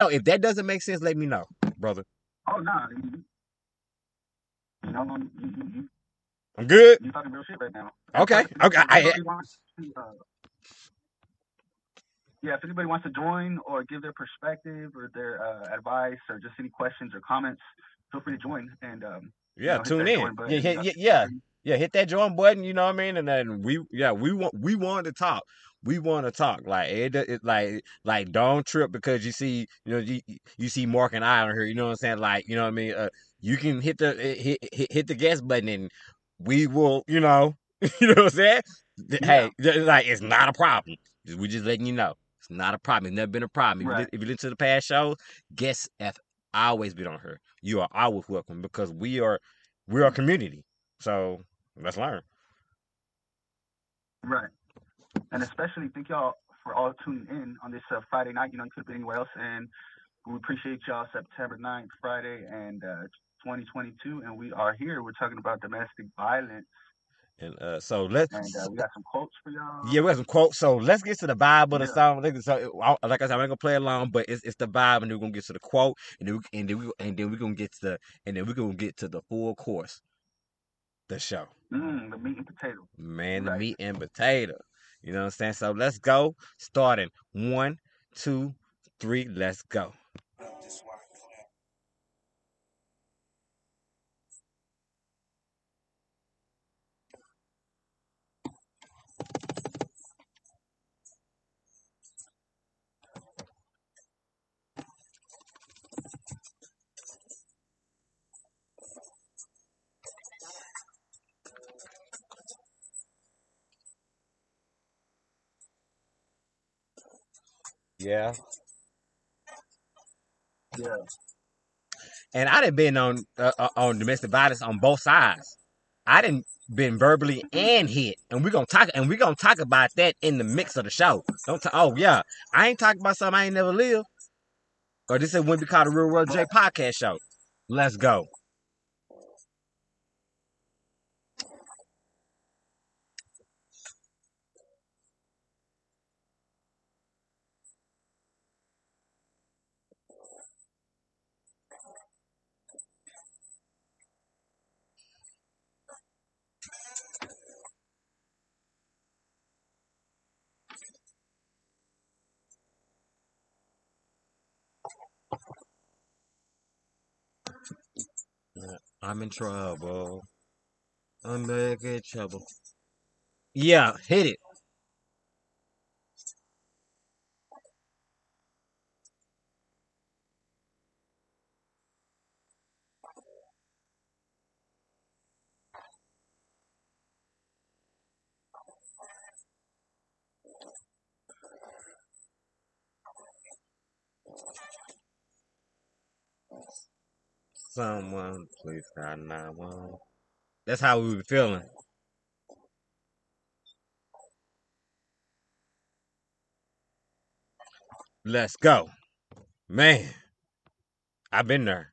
Oh, if that doesn't make sense, let me know, brother. Oh no, you know, I'm good. you talking real shit right now. And Okay. plus, Okay. if anybody wants to, yeah, if anybody wants to join or give their perspective or their advice or just any questions or comments, feel free to join and Yeah, hit tune that in. join Yeah, button. yeah, We got yeah, some yeah. screen. Yeah, hit that join button, you know what I mean? And then we want to talk. We want to talk. Like like don't trip because you see, you see Mark and I on here, you know what I'm saying? Like, you know what I mean? You can hit the hit the guest button and we will, you know what I'm saying? Yeah, Hey, like it's not a problem. We just letting you know. It's not a problem. It's never been a problem. right, If you listen to the past shows, guests have always been on here. You are always welcome because we are a community. So let's learn. right. And especially thank y'all for all tuning in on this Friday night. You know, you could be anywhere else, and we appreciate y'all. September 9th, Friday, and 2022, and we are here. We're talking about domestic violence, And so let's and we got some quotes for y'all. yeah, we have some quotes. So let's get to the Bible, the Yeah. song. Like I said, I'm not gonna play along, but it's the Bible, and then we're gonna get to the quote, and then we're gonna get to the full course, the show. The meat and potato. Man, the Right. meat and potato. You know what I'm saying? So let's go. Starting 1, 2, 3. Let's go. Yeah. Yeah. And I done been on domestic violence on both sides. I didn't been verbally Mhm. and hit, and we're gonna talk about that in the mix of the show. Don't talk. Oh yeah, I ain't talking about something I ain't never lived. Or this is when we call the Real World J Right. podcast show. Let's go. I'm in trouble. I'm making trouble. Yeah, hit it. Someone please call 911. That's how we were feeling. Let's go, man. I've been there.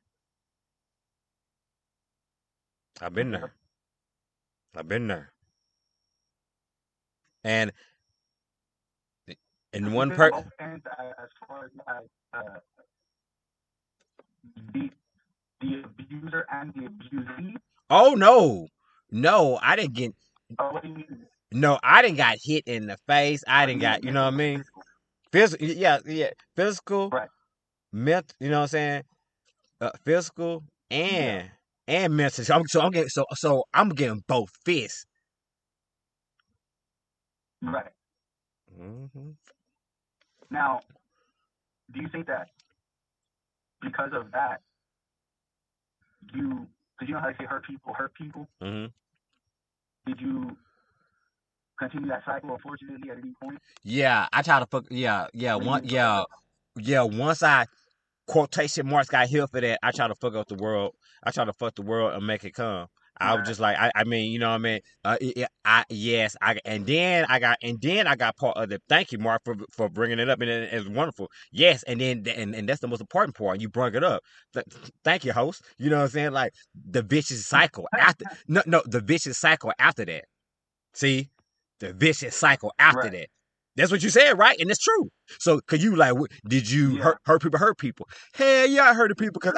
I've been Yeah. there. I've been there. And in You've one been on per. both ends as far as like the the abuser and the abusee. Oh no, no, I didn't get. Oh, what do you mean? No, I didn't got hit in the face. I Oh, you didn't mean got. like You know what I mental or mean? physical? Physical. Yeah, yeah. Physical, Right. mental. You know what I'm saying? Physical Yeah. and mental. So I'm getting both fists. Right. Hmm. Now, do you think that because of that, because you know how they say hurt people, Hmm. did you continue that cycle, unfortunately, at any point? Yeah, I try to fuck. Yeah, yeah. What do you One. mean fuck Yeah, up? yeah. Once I quotation marks got here for that, I try to fuck up the world. I try to fuck the world and make it come. I was Right. just like, I mean, you know what I mean? Yes, and then I got part of the. Thank you, Mark, for bringing it up, and it's wonderful. Yes, and that's the most important part. You brought it up. Thank you, host. You know what I'm saying? Like the vicious cycle after. No, the vicious cycle after that. See, the vicious cycle after Right. that. That's what you said, right? And it's true. So, cause you like, did you Yeah. hurt people? Hurt people? Hell yeah, I hurted people because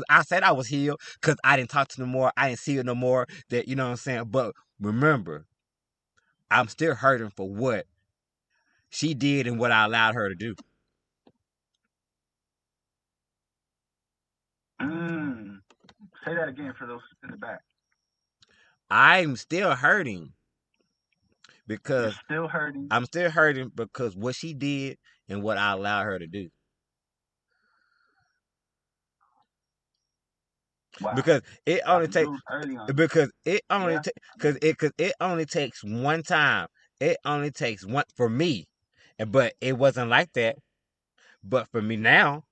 I said I was healed because I didn't talk to them more. I didn't see it no more. That you know what I'm saying. But remember, I'm still hurting for what she did and what I allowed her to do. Say that again for those in the back. I'm still hurting You're because still hurting. I'm still hurting because what she did and what I allowed her to do. Wow. Because it only takes early on. because it only Yeah. because it only takes one time. It only takes one for me, but it wasn't like that. But for me now,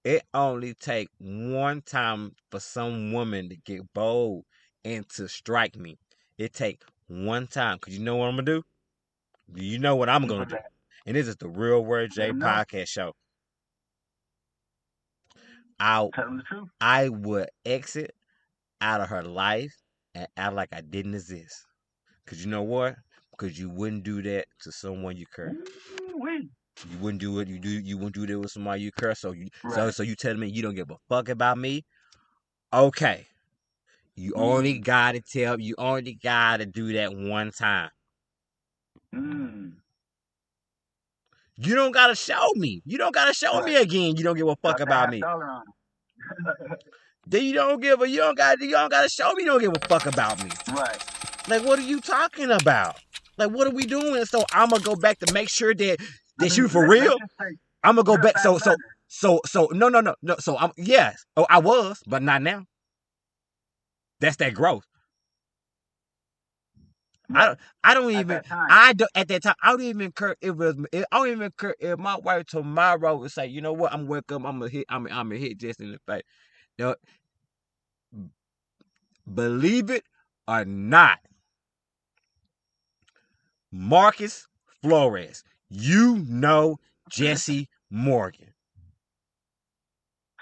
it only take one time for some woman to get bold and to strike me. It take one time. Cause you know what I'm gonna do? You know what I'm gonna What's do? that? And this is the Real Word Let J them know. podcast show. I Tell them the truth. I would exit out of her life and act like I didn't exist. Cause you know what? Because you wouldn't do that to someone you care. Wait. You wouldn't do it. You wouldn't do that with somebody you care. So Right. so you telling me you don't give a fuck about me? Okay. You only gotta tell. You only gotta do that one time. You don't gotta show me. You don't gotta show me again. You don't give a fuck about me. $1 on Then you don't gotta show me you don't give a fuck about me. Right. Like what are you talking about? Like what are we doing? So I'm gonna go back to make sure that you for real. I'm gonna go back. So no. So I'm yes. Oh, I was, but not now. That's that growth. Right. I don't At even that time. at that time I don't even care if I don't even care if my wife tomorrow would say, you know what, I'm wake up, I'm gonna hit just in the face. You know, believe it or not, Marcus Flores, you know Jesse Morgan.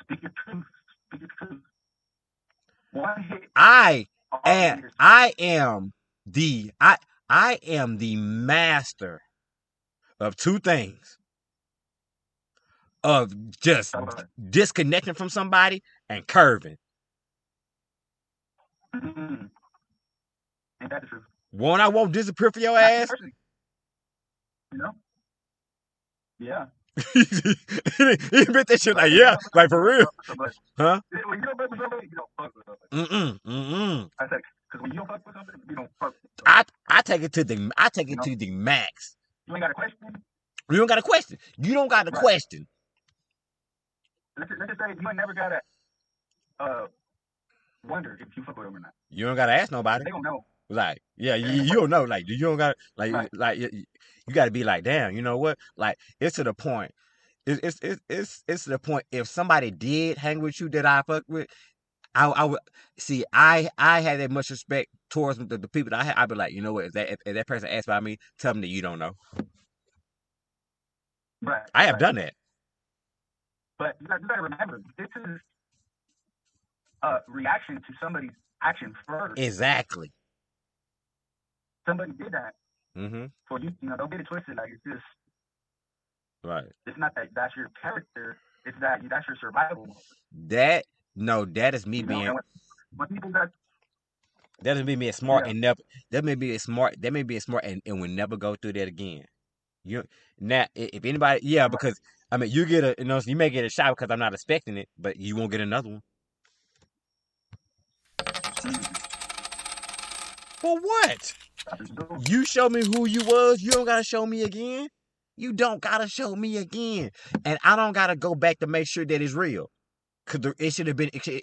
Speak your truth. Speak your truth. One hit. I am the master of two things. Of just disconnecting from somebody and curving. Ain't that the truth? One, I won't disappear for your ass. You know? Yeah. He admit that shit like, yeah, like for real. Huh? When you don't fuck with somebody, you don't fuck with somebody. I said, because when you don't fuck with somebody, you don't fuck with somebody. I take it to the max. You ain't got a question. You don't got a question. You don't got a question. Let's just say you ain't never got to wonder if you fuck with them or not. You don't got to ask nobody. They don't know. Like, yeah, you don't know. Like, you don't got like you got to be like, damn, you know what? Like, it's to the point. It's to the point. If somebody did hang with you that I fuck with, I would see. I had that much respect towards the people that I had. I'd be like, you know what? If that person asks about me, tell them that you don't know. Right. I have done that. But you got to remember, this is a reaction to somebody's action first. Exactly. Somebody did that. For you, don't get it twisted. Like it's just right. It's not that that's your character. It's that's your survival. That is me being. When people got. That is me smart and never. That may be a smart and will never go through that again. You now, if anybody, because I mean, you get you may get a shot because I'm not expecting it, but you won't get another one. For what? You show me who you was. You don't gotta show me again. You don't gotta show me again, and I don't gotta go back to make sure that it's real. Cause it should have been. Cause they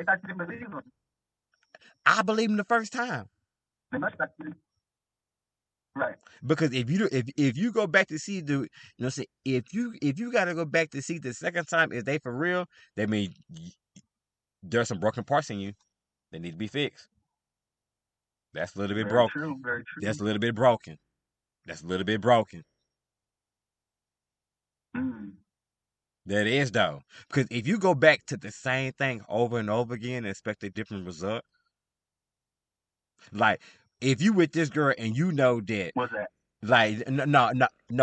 got you to believe them. I believe him the first time. They must not be. Right. Because if you go back to see if you gotta go back to see the second time, if they for real, that means there's some broken parts in you that need to be fixed. That's a little bit broken. True, very true. That's a little bit broken. That's a little bit broken. That is though, because if you go back to the same thing over and over again and expect a different result, like if you with this girl and you know that. What's that? Like no,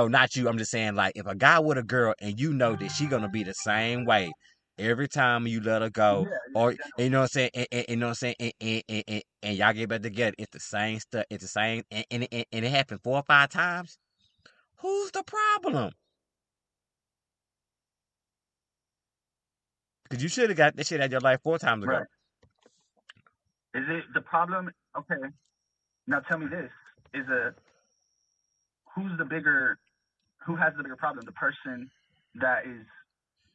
not you. I'm just saying, like, if a guy with a girl and you know that she gonna be the same way every time you let her go, Yeah, yeah, or general. you know what I'm saying, and you know what I'm saying, and y'all get back together, it's the same stuff, it's the same, and it happened 4 or 5 times. Who's the problem? Because you should have got this shit out of your life 4 times ago. Right. Is it the problem? Okay. Now tell me this: is a who's the bigger? Who has the bigger problem? The person that is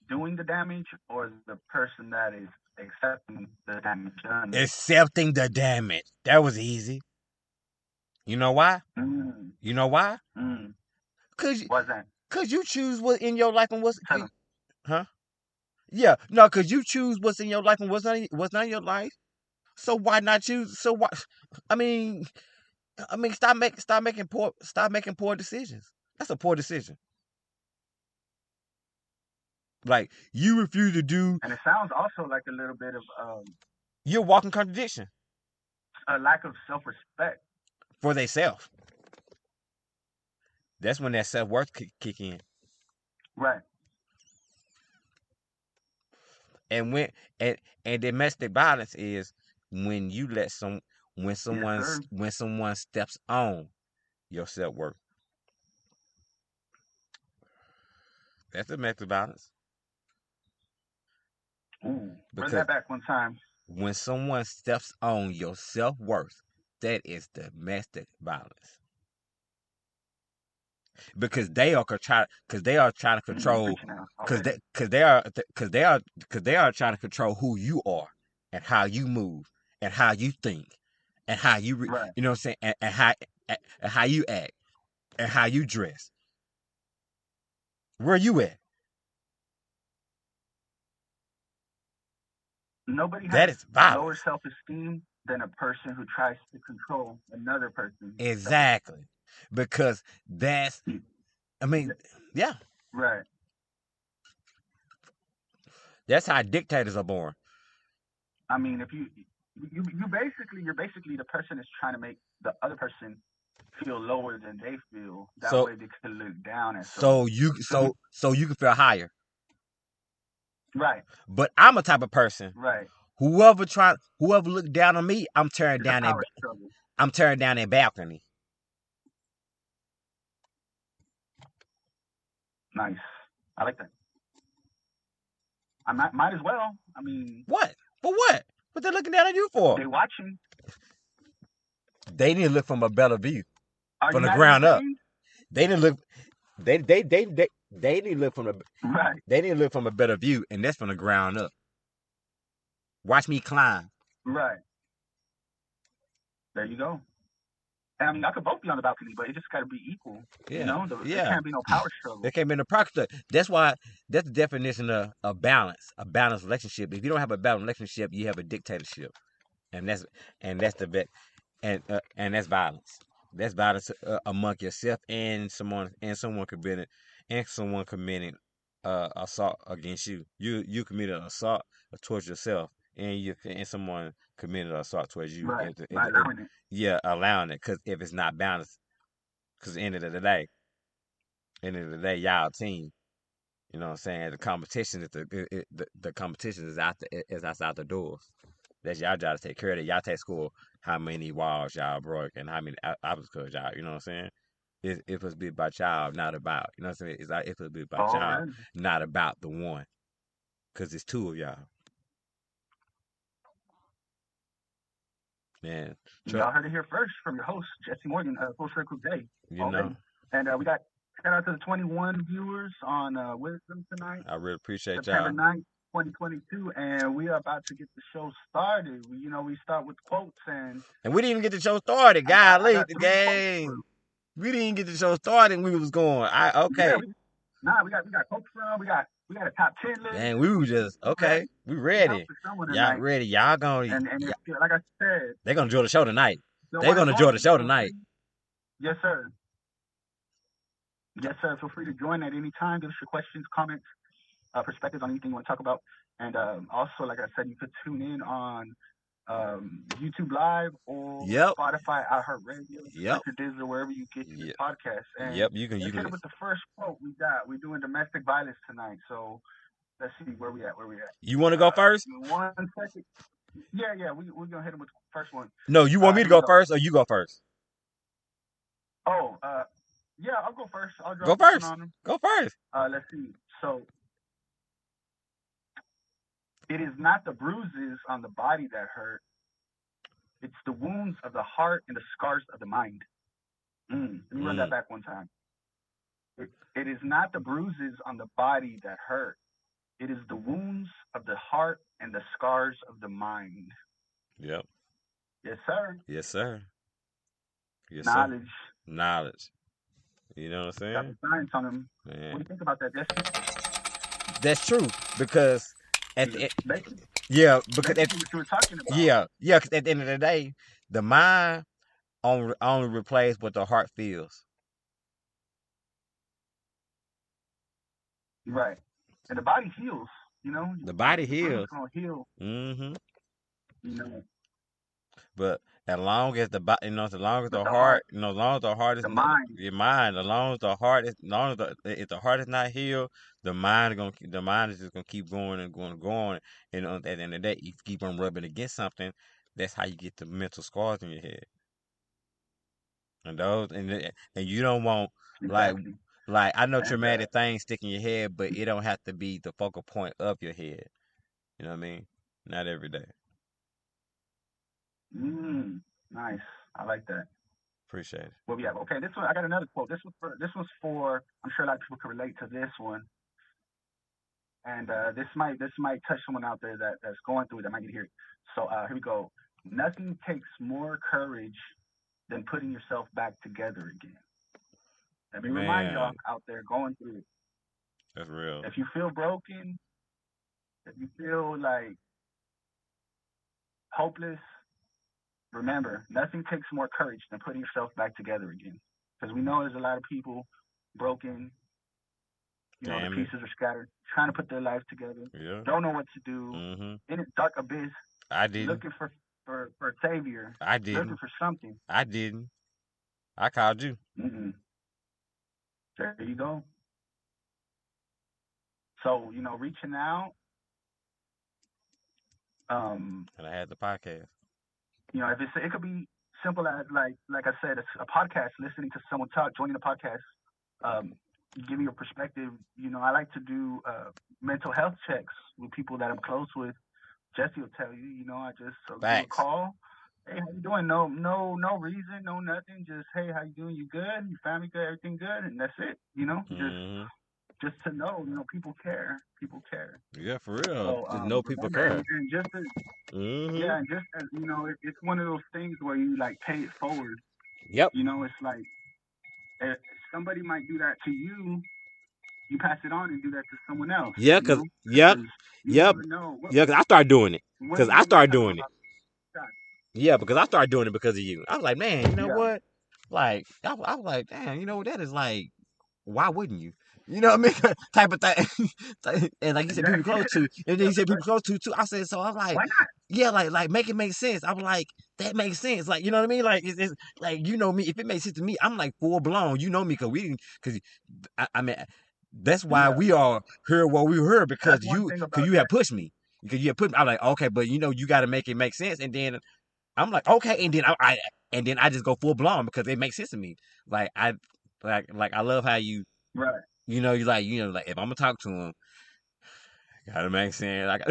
doing the damage, or the person that is accepting the damage done? Accepting the damage. That was easy. You know why? Mm, You know why? mm. Cause, What's that? cause you choose what in your life and what's, Tell them. huh? Yeah, no, cause you choose what's in your life and what's not in your life. So why not choose? So why? I mean, stop making poor decisions. That's a poor decision. Like, you refuse to do, And it sounds also like a little bit of you're walking contradiction a lack of self-respect. for themselves. That's when that self worth kick in. Right. And and domestic violence is when you let Yes, sir. when someone steps on your self worth. That's domestic violence. Ooh, run Because that back one time. when someone steps on your self worth, that is domestic violence. Because they are trying to You control, preaching now already. because they are trying to control who you are and how you move and how you think and how Right. you know what I'm saying, and how you act and how you dress. Where you at? Nobody That has is lower violence. self-esteem than a person who tries to control another person's self-esteem. Exactly. Because that's, I mean, yeah, Right. that's how dictators are born. I mean, if you're basically the person that's trying to make the other person feel lower than they feel. That So way they can look down at some. Feel me? so you can feel higher. Right. But I'm a type of person. Right. Whoever look down on me, It's a power struggle. I'm tearing down their balcony. Nice. I like that. I might as well. I mean, What? For what? What they looking down on you for? they watching. They need to look from a better view, Are from you the not ground up. entertained? They need to look. They need to look from the. Right. They need to look from a better view, and that's from the ground up. Watch me climb. Right. There you go. And I mean, I could both be on the balcony, but it just got to be equal. You Yeah, know, there yeah. can't be no power struggle. There can't be no proxy. That's why that's the definition of balance. A balanced relationship. If you don't have a balanced relationship, you have a dictatorship, and that's the bet, and that's violence. That's violence among yourself and someone committing assault against you. You committed assault towards yourself, and someone committed assault towards you. Right. By allowing it. Yeah, allowing it, because if it's not balanced, because at the end of the day, y'all a team. You know what I'm saying? The competition is the competition is outside the doors. That's y'all job to take care of it. Y'all take score how many walls y'all broke and how many obstacles y'all. You know what I'm saying? It must be about y'all, not about, you know what I'm saying. It's like it must be about y'all, Already. not about the one, because it's two of y'all. Man, Chuck, Y'all heard it here first from your host, Jesse Morgan, Full Circle Day. you know, Already. And we got shout out to the 21 viewers on Wisdom tonight, I really appreciate September y'all. 9th, 2022. And we are about to get the show started. We start with quotes. And And we didn't even get the show started. I Golly, got the 3 quotes for game. you. We didn't get the show started. And we was going. Yeah, Okay. we got quotes from, we got a top 10 list. Dang, we were just We okay. ready. We We out ready. for someone Y'all tonight. ready? Y'all gonna And if, like I said, they gonna enjoy the show tonight. don't They want to gonna enjoy the join, show feel tonight. free. Yes, sir. Yes, sir. Feel free to join at any time. Give us your questions, comments, perspectives on anything you want to talk about. And also, like I said, you could tune in on YouTube Live or Yep. Spotify, iHeartRadio, Yep. Spreaker, Disney, wherever you get your Yep. podcast. And Yep. You can. You let's hit can. it with the first quote we got. We're doing domestic violence tonight, so let's see where we at. Where we at? You want to go first? Give me 1 second. Yeah. We're gonna hit him with the first one. No. You want me to Here we go go. first, or you go first? Oh, yeah, I'll go first. I'll Go drop this first. one on him. Go first. Let's see. So, it is not the bruises on the body that hurt. It's the wounds of the heart and the scars of the mind. Let me run that back one time. It is not the bruises on the body that hurt. It is the wounds of the heart and the scars of the mind. Yep. Yes, sir. Yes, sir. Yes, Knowledge. Sir. Knowledge. You know what I'm saying? Got the science on him. Man. What do you think about that, Jesse? That's true because Because what you were talking about. yeah. Because at the end of the day, the mind only replaces what the heart feels. Right, and the body heals. You know, the body heals. It's gonna heal. Mm-hmm. You know, but as long as the body, as long as the heart, as long as the heart is the mind, your mind, as long as the heart is, if the heart is not healed, the mind is just gonna keep going and going and going. And at the end of the day, if you keep on rubbing against something, that's how you get the mental scars in your head. And those, and you don't want exactly. like I know traumatic things stick in your head, but it don't have to be the focal point of your head. You know what I mean? Not every day. Nice. I like that. Appreciate it. Well, yeah. Okay, this one I got another quote. This was for. I'm sure a lot of people can relate to this one. And this might touch someone out there that's going through it that might get here. So here we go. Nothing takes more courage than putting yourself back together again. Let me remind y'all out there going through it. That's real. If you feel broken, if you feel like hopeless, remember, nothing takes more courage than putting yourself back together again. Because we know there's a lot of people broken. You know, the pieces are scattered, trying to put their life together. Yeah. Don't know what to do. In a dark abyss. I did. Looking for a savior. I did. Looking for something. I didn't. I called you. There you go. So, reaching out. And I had the podcast. If it could be simple as like I said, it's a podcast, listening to someone talk, joining the podcast, give me your perspective. I like to do mental health checks with people that I'm close with. Jesse will tell you, I just give a call. Hey, how you doing? No reason, no nothing. Just, hey, how you doing? You good? Your family good? Everything good? And that's it. Just to know, people care. People care. Yeah, for real. So, just know people care. And just as, yeah, and just as, it's one of those things where you pay it forward. Yep. It's like if somebody might do that to you, you pass it on and do that to someone else. Yeah, because I started doing it. Because I started doing it. Yeah, because I started doing it because of you. I was like, man, you know what? Like, I was like, damn, that is like, why wouldn't you? You know what I mean? Type of thing. And like you said, people close to. And then you said people close to too. I said, so I'm like, why not? Yeah, like make it make sense. I'm like, that makes sense. Like, you know what I mean? Like, it's like, me. If it makes sense to me, I'm like full blown. You know me, because I mean, that's why we are here where we were, because you have pushed me. Because you have put me. I'm like, okay, but you got to make it make sense. And then I'm like, okay, and then I just go full blown because it makes sense to me. Like I love how you. Right. You like if I'm gonna talk to him, gotta make sense.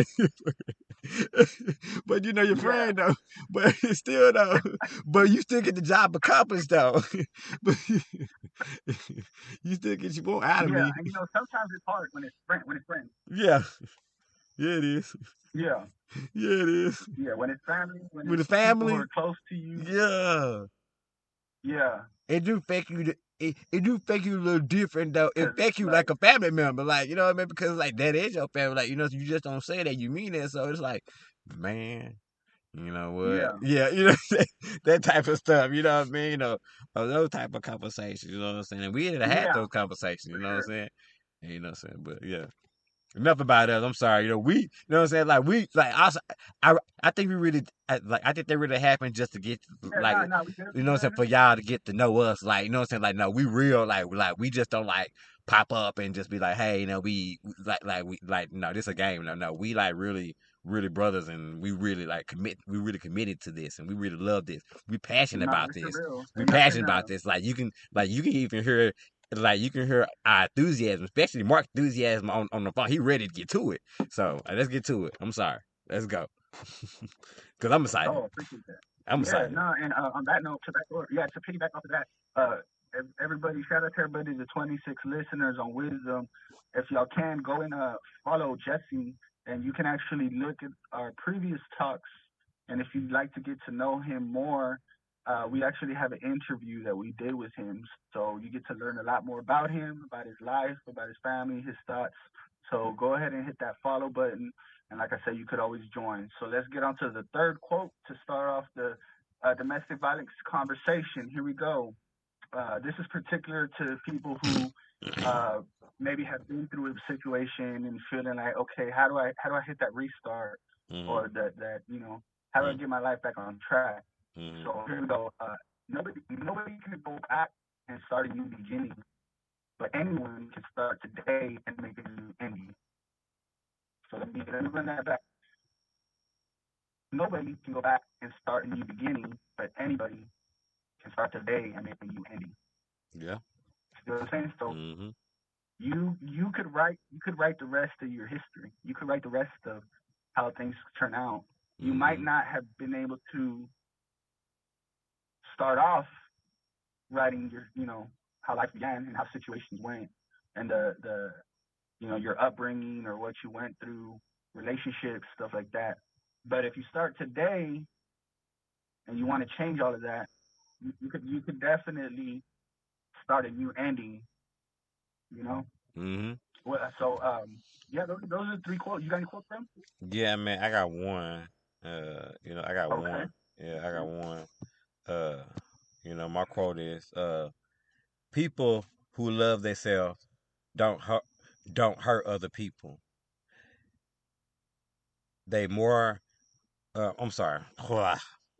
But your friend though. But still though. But you still get the job accomplished though. But you still get your boy out of me. Yeah, and sometimes it's hard when it's friends. Yeah. Yeah, it is. Yeah. Yeah, it is. Yeah, when it's family, when it's family people who are close to you. Yeah. Yeah. It do affect you. It do affect you a little different though. It affect you like a family member, like you know what I mean, because like that is your family, like you just don't say that, you mean it. So it's like, man, you know what? Yeah, that type of stuff. You know what I mean? Those type of conversations. You know what I'm saying? And we had those conversations. You know what I'm saying? And, what I'm saying? But yeah, enough about us. I'm sorry. You know what I'm saying? Like we, like I think we really, I think that really happened just to get, Yeah, like, no, no, we good, you we know what I'm saying, good. for y'all to get to know us. Like, you know what I'm saying? Like, no, we real. Like we just don't like pop up and just be like, hey, no, this a game. No, no, we like really, really brothers, and we really like commit. We really committed to this, and we really love this. We passionate No, about this is this. real, We and y'all passionate can about this. Like you can even hear. Like you can hear our enthusiasm, especially Mark's enthusiasm on the phone. He ready to get to it. So let's get to it. I'm sorry. Let's go. Cause I'm excited. oh, appreciate that. I'm Yeah, excited. no, and on that note, yeah, to piggyback off of that, everybody, shout out to everybody, the 26 listeners on Wisdom. If y'all can go and follow Jesse, and you can actually look at our previous talks. And if you'd like to get to know him more, we actually have an interview that we did with him. So you get to learn a lot more about him, about his life, about his family, his thoughts. So go ahead and hit that follow button. And like I said, you could always join. So let's get on to the third quote to start off the domestic violence conversation. Here we go. This is particular to people who uh, maybe have been through a situation and feeling like, okay, how do I hit that restart, Mm-hmm. or that how do I get my life back on track? Mm-hmm. So here we go. Nobody can go back and start a new beginning, but anyone can start today and make a new ending. So let me run that back. Nobody can go back and start a new beginning, but anybody can start today and make a new ending. Yeah. You know what I'm saying? So Mm-hmm. you could write the rest of your history. You could write the rest of how things turn out. You might Mm-hmm. not have been able to start off writing your how life began and how situations went, and the your upbringing or what you went through, relationships, stuff like that. But if you start today and you want to change all of that, you could definitely start a new ending. You know. Mm-hmm. Well, so yeah, those are the three quotes. You got any quotes from? Yeah, man, I got one. I got Okay. one. Yeah, I got one. Uh, my quote is people who love themselves don't hurt don't hurt other people. They more I'm sorry.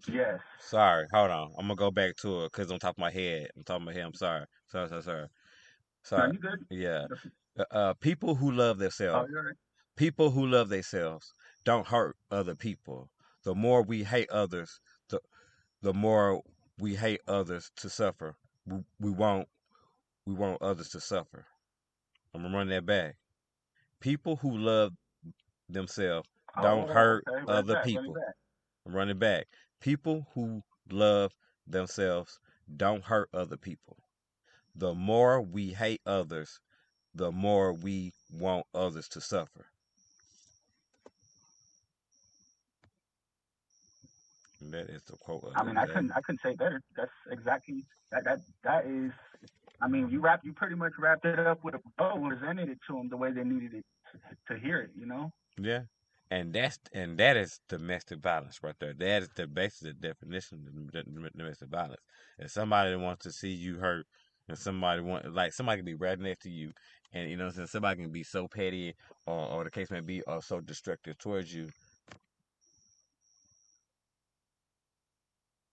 Yes. Sorry, hold on. I'm gonna go back to it because on top of my head. On top of my head, I'm sorry. Sorry, sorry, sorry. No, Sorry. you good. Yeah. People who love Oh, themselves. you're right. People who love themselves don't hurt other people. The more we hate others, the the more we hate others to suffer. We want others to suffer. I'm gonna run that back. People who love themselves don't Oh, hurt okay. Run it other back. Run it people. back. I'm running back. People who love themselves don't hurt other people. The more we hate others, the more we want others to suffer. And that is the quote of I the mean, I day. couldn't. I couldn't say it better. That's exactly that. That is. I mean, you pretty much wrapped it up with a bow, presented it to them the way they needed it to hear it. You know. Yeah. And that is domestic violence right there. That is the basic definition of domestic violence. If somebody wants to see you hurt, and somebody can be right next to you, and somebody can be so petty, or the case may be, or so destructive towards you,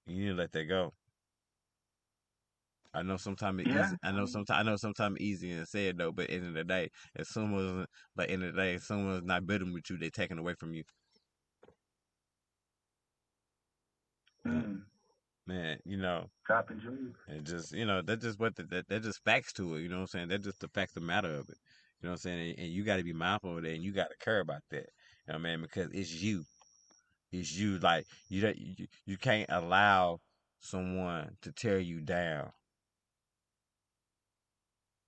you need to let that go. I know sometimes it's Yeah. easy. I mean, I know sometimes easy and said though, but at the end of the day, if someone's like end of the day, if someone's not building with you, they taking away from you. Uh, mm, man, dropping jewels. and just that's just that just facts to it. You know what I'm saying? That's just the facts of the matter of it. You know what I'm saying? And you got to be mindful of that, and you got to care about that. You know what I mean? Because it's you. It's you. Like you can't allow someone to tear you down.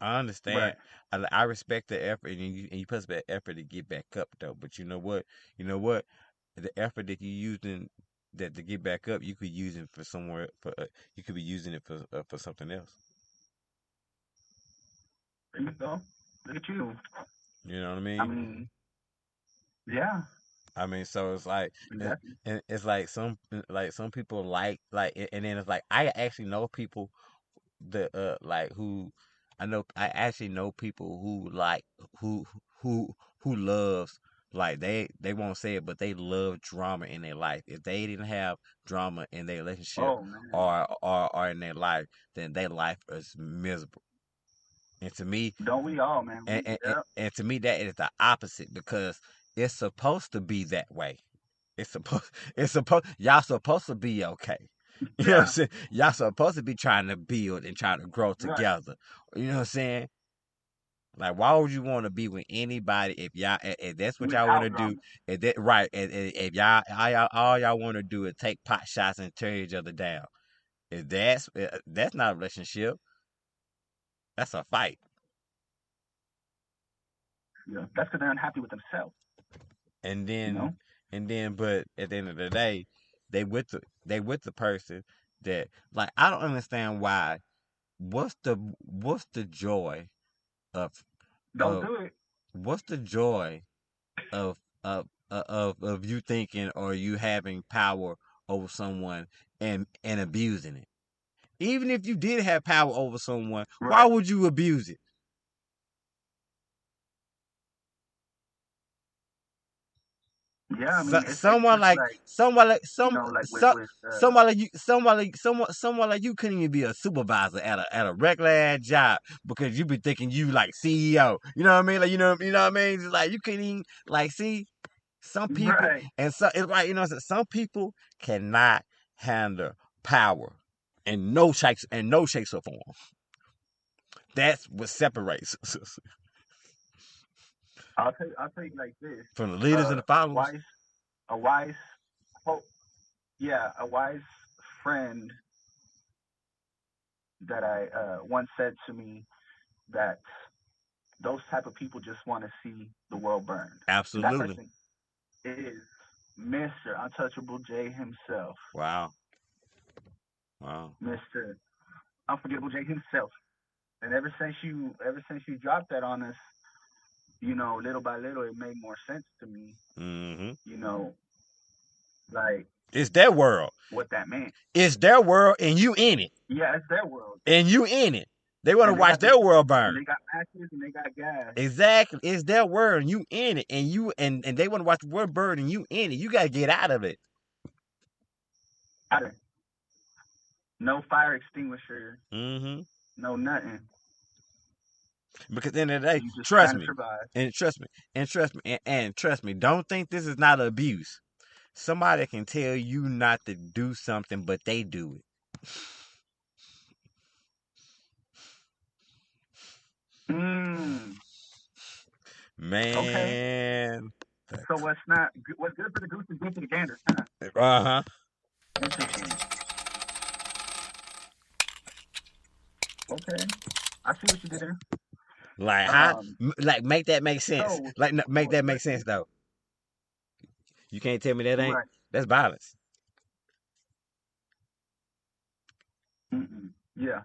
I understand. Right. I respect the effort, and you put that effort to get back up though. But you know what? You know what? The effort that you using that to get back up, you could use it for somewhere. You could be using it for something else. There you go. Look at you. You know what I I mean? mean, yeah. I mean, so it's like, Exactly. and it's like some people and then it's like I actually know people that who I actually know people who who loves, like, they won't say it, but they love drama in their life. If they didn't have drama in their relationship Oh man, or in their life, then their life is miserable. And to me, don't we all, man? and, We and, and yeah, and to me, that is the opposite, because it's supposed to be that way. It's supposed y'all supposed to be okay. You know what I'm yeah, saying? Y'all supposed to be trying to build and trying to grow right. together. You know what I'm saying? Like, why would you want to be with anybody if y'all, if that's what y'all want Without to do? drama. If that right, if y'all all y'all want to do is take pot shots and tear each other down. If that's not a relationship, that's a fight. Yeah, that's because they're unhappy with themselves. And You then know. but at the end of the day, they with the person that, like, I don't understand why. What's the joy of Don't of do it. what's the joy of of you thinking or you having power over someone and abusing it? Even if you did have power over someone, why Right. would you abuse it? Yeah, I mean, it's Someone just like like, like someone like you couldn't even be a supervisor at a regular ass job because you be thinking you like CEO. You know what I mean? Like, you know what I mean? Just like, you couldn't even, like, see, some people, right. and so it's like, some people cannot handle power in no shapes or form. That's what separates us I'll tell you like this. from the leaders and the A followers. wise, oh, yeah, a wise friend that I once said to me that those type of people just want to see the world burned. And that Absolutely. person is Mr. Untouchable J himself. Wow. Wow. Mr. Unforgettable J himself. And ever since you dropped that on us, little by little, it made more sense to me. Hmm. You know, like It's their world. what that meant. It's their world, and you in it. Yeah, it's their world, And you in it. They want to and watch their world burn. they got matches and they got gas. Exactly. It's their world, and you in it. And they want to watch the world burn, and you in it. You gotta get out of it. No fire extinguisher, Hmm. no nothing. Because at the end of the day, You just trust trying to me, survive. and trust me, and trust me. Don't think this is not abuse. Somebody can tell you not to do something, but they do it. Mm, okay. Man. So what's good for the goose is good for the gander, huh? Uh-huh. Interesting. Okay, I see what you did there. Like, how? Um, Like, make that make sense. so Like, make for that the make sense listeners, though. You can't tell me that ain't. right? That's violence. Mm-mm. Yeah,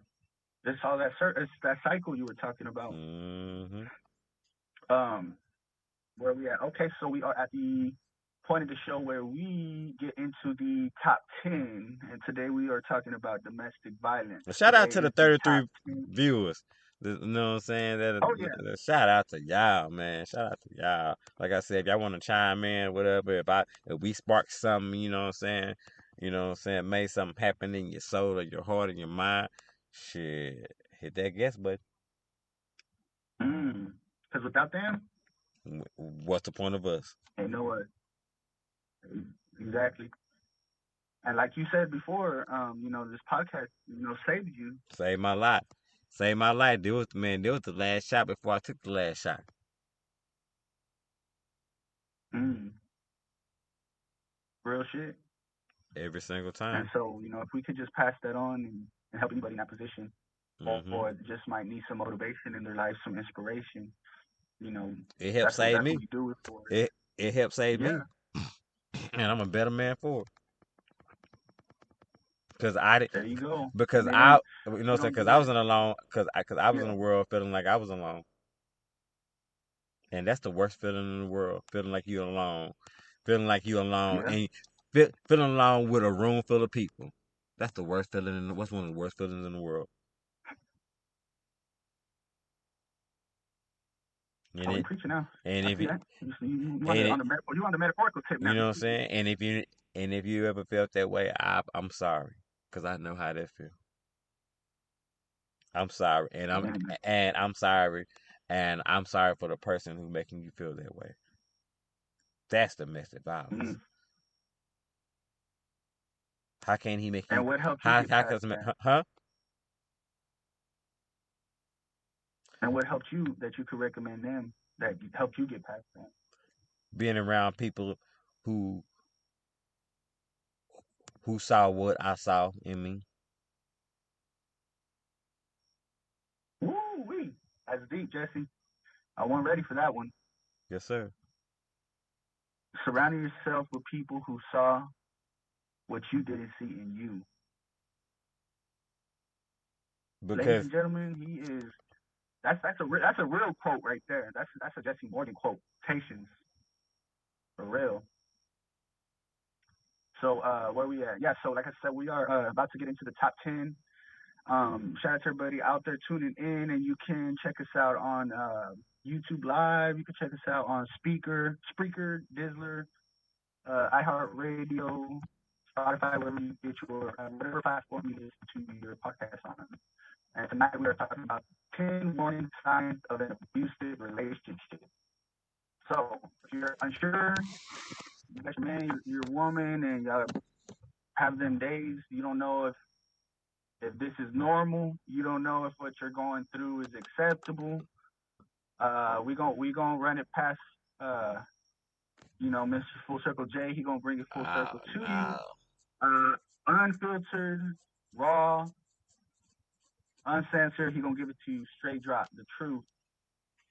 it's all it's that cycle you were talking about. Hmm. Um, where we at? Okay, so we are at the point of the show where we get into the top 10, and today we are talking about domestic violence. Shout out Today to the is the top 33 10. viewers. You know what I'm saying? Oh yeah, Shout out to y'all, man. Shout out to y'all. Like I said, if y'all want to chime in, whatever, if we spark something, you know what I'm saying? You know what I'm saying? Made something happen in your soul or your heart and your mind. Shit, hit that guess button. because without them, What's the point of us? ain't no what. Exactly. And like you said before, this podcast, saved you. Save my life. Save my life. There was the last shot before I took the last shot. Mm, real shit. Every single And time. so, if we could just pass that on and help anybody in that position, Hmm. or just might need some motivation in their life, some inspiration, you know, It helped save that's what me. we do it for. It helped save me. Yeah, And I'm a better man for it. Cause I did, there you go. because And it I, ain't we don't cause do I it. was in alone, cause I was in Yeah, the world feeling like I was alone, and that's the worst feeling in the world, feeling like you alone, yeah. and feeling alone with a room full of people. That's the worst feeling. What's one of the worst feelings in the world? And Oh, you it preaching now. and I if see you that. You and it, on the metaphorical tip now. you know You what I'm preaching. saying, and if you ever felt that way, I'm sorry, cause I know how that feel. I'm sorry, Amen. and I'm sorry, and I'm sorry for the person who's making you feel that way. That's domestic violence. Mm. How can he make you? And what helped you get How past does it? that? Huh? And what helped you that you could recommend them that helped you get past that? Being around people who saw what I saw in me. Woo wee. That's deep, Jesse. I wasn't ready for that one. Yes, sir. Surrounding yourself with people who saw what you didn't see in you. Ladies Because and gentlemen, he is. That's a real quote right there. That's a Jesse Morgan quote. Patience, for real. So where we at? Yeah. So like I said, we are about to get into the top 10. Shout out to everybody out there tuning in, and you can check us out on YouTube Live. You can check us out on Spreaker, Dizzler, iHeartRadio, Spotify, wherever you get your whatever platform you listen to your podcast on. And tonight we are talking about 10 warning signs of an abusive relationship. So if you're unsure, you got your man, your woman, and y'all have them days, you don't know if this is normal, you don't know if what you're going through is acceptable. We gonna run it past Mr. Full Circle J. He gonna bring it full oh circle to you. no. Unfiltered, raw, uncensored. He gonna give it to you straight drop, the truth.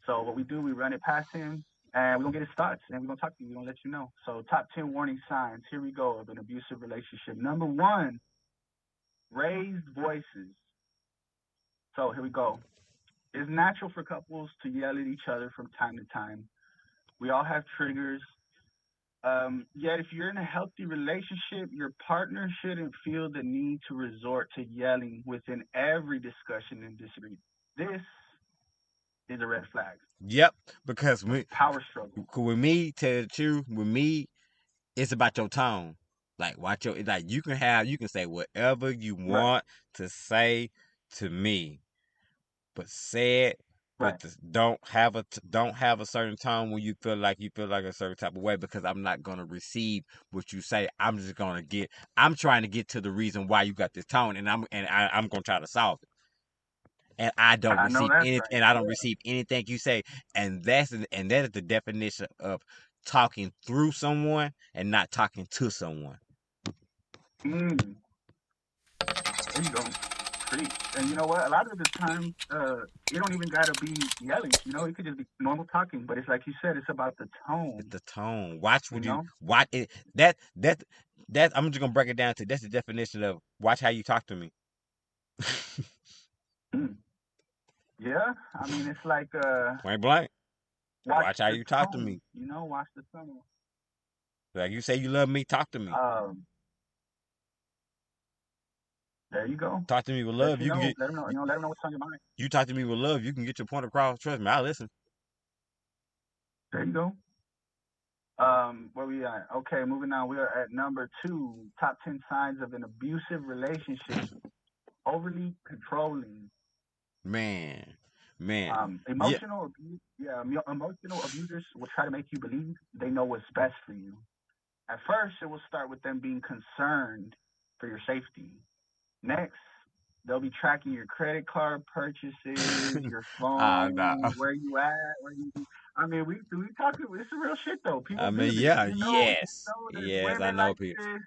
So what we do, we run it past him, and we're gonna get his thoughts, and we're gonna talk to you. We're gonna let you know. So top 10 warning signs. Here we go of an abusive relationship. Number one, raised voices. So here we go. It's natural for couples to yell at each other from time to time. We all have triggers. Yet, if you're in a healthy relationship, your partner shouldn't feel the need to resort to yelling within every discussion and disagreement. This is a red flag. Yep. Because A power struggle. with me, tell the truth, with me, it's about your tone. Like watch your like you can say whatever you Right, want to say to me, but say it. right. But don't have a certain tone when you feel like a certain type of way because I'm not gonna receive what you say. I'm trying to get to the reason why you got this tone, and I'm gonna try to solve it. I know that's right. And I don't Yeah. receive anything you say, and that is the definition of talking through someone and not talking to someone. Mm, there you go. Preach. And you know what? A lot of the times, it don't even gotta be yelling. It could just be normal talking. But it's like you said, it's about the It's tone. the tone. Watch You what you know. watch it. That I'm just gonna break it down to that's the definition of watch how you talk to me. Mm. Yeah. I mean, it's like Point blank. watch Watch how the you talk to tone. me. Watch the tone. Like you say you love me, talk to me. Um, there you go. Talk to me with Let love. you You can know. get Let them know. Let them know what's on your mind. you talk to me with love. You can get your point across. Trust me, I listen. There you go. Where we at? Okay, moving on. We are at number 2. Top 10 signs of an abusive relationship. Overly controlling. Man, man. Yeah, Emotional abuse. Yeah, emotional abusers will try to make you believe they know what's best for you. At first, it will start with them being concerned for your safety. Next, they'll be tracking your credit card purchases, your ah, nah. phone, where you at, where you. I mean, we talking. It's real shit though. I People do mean, this. yeah, You yes, know, there's yes. I women know like people. this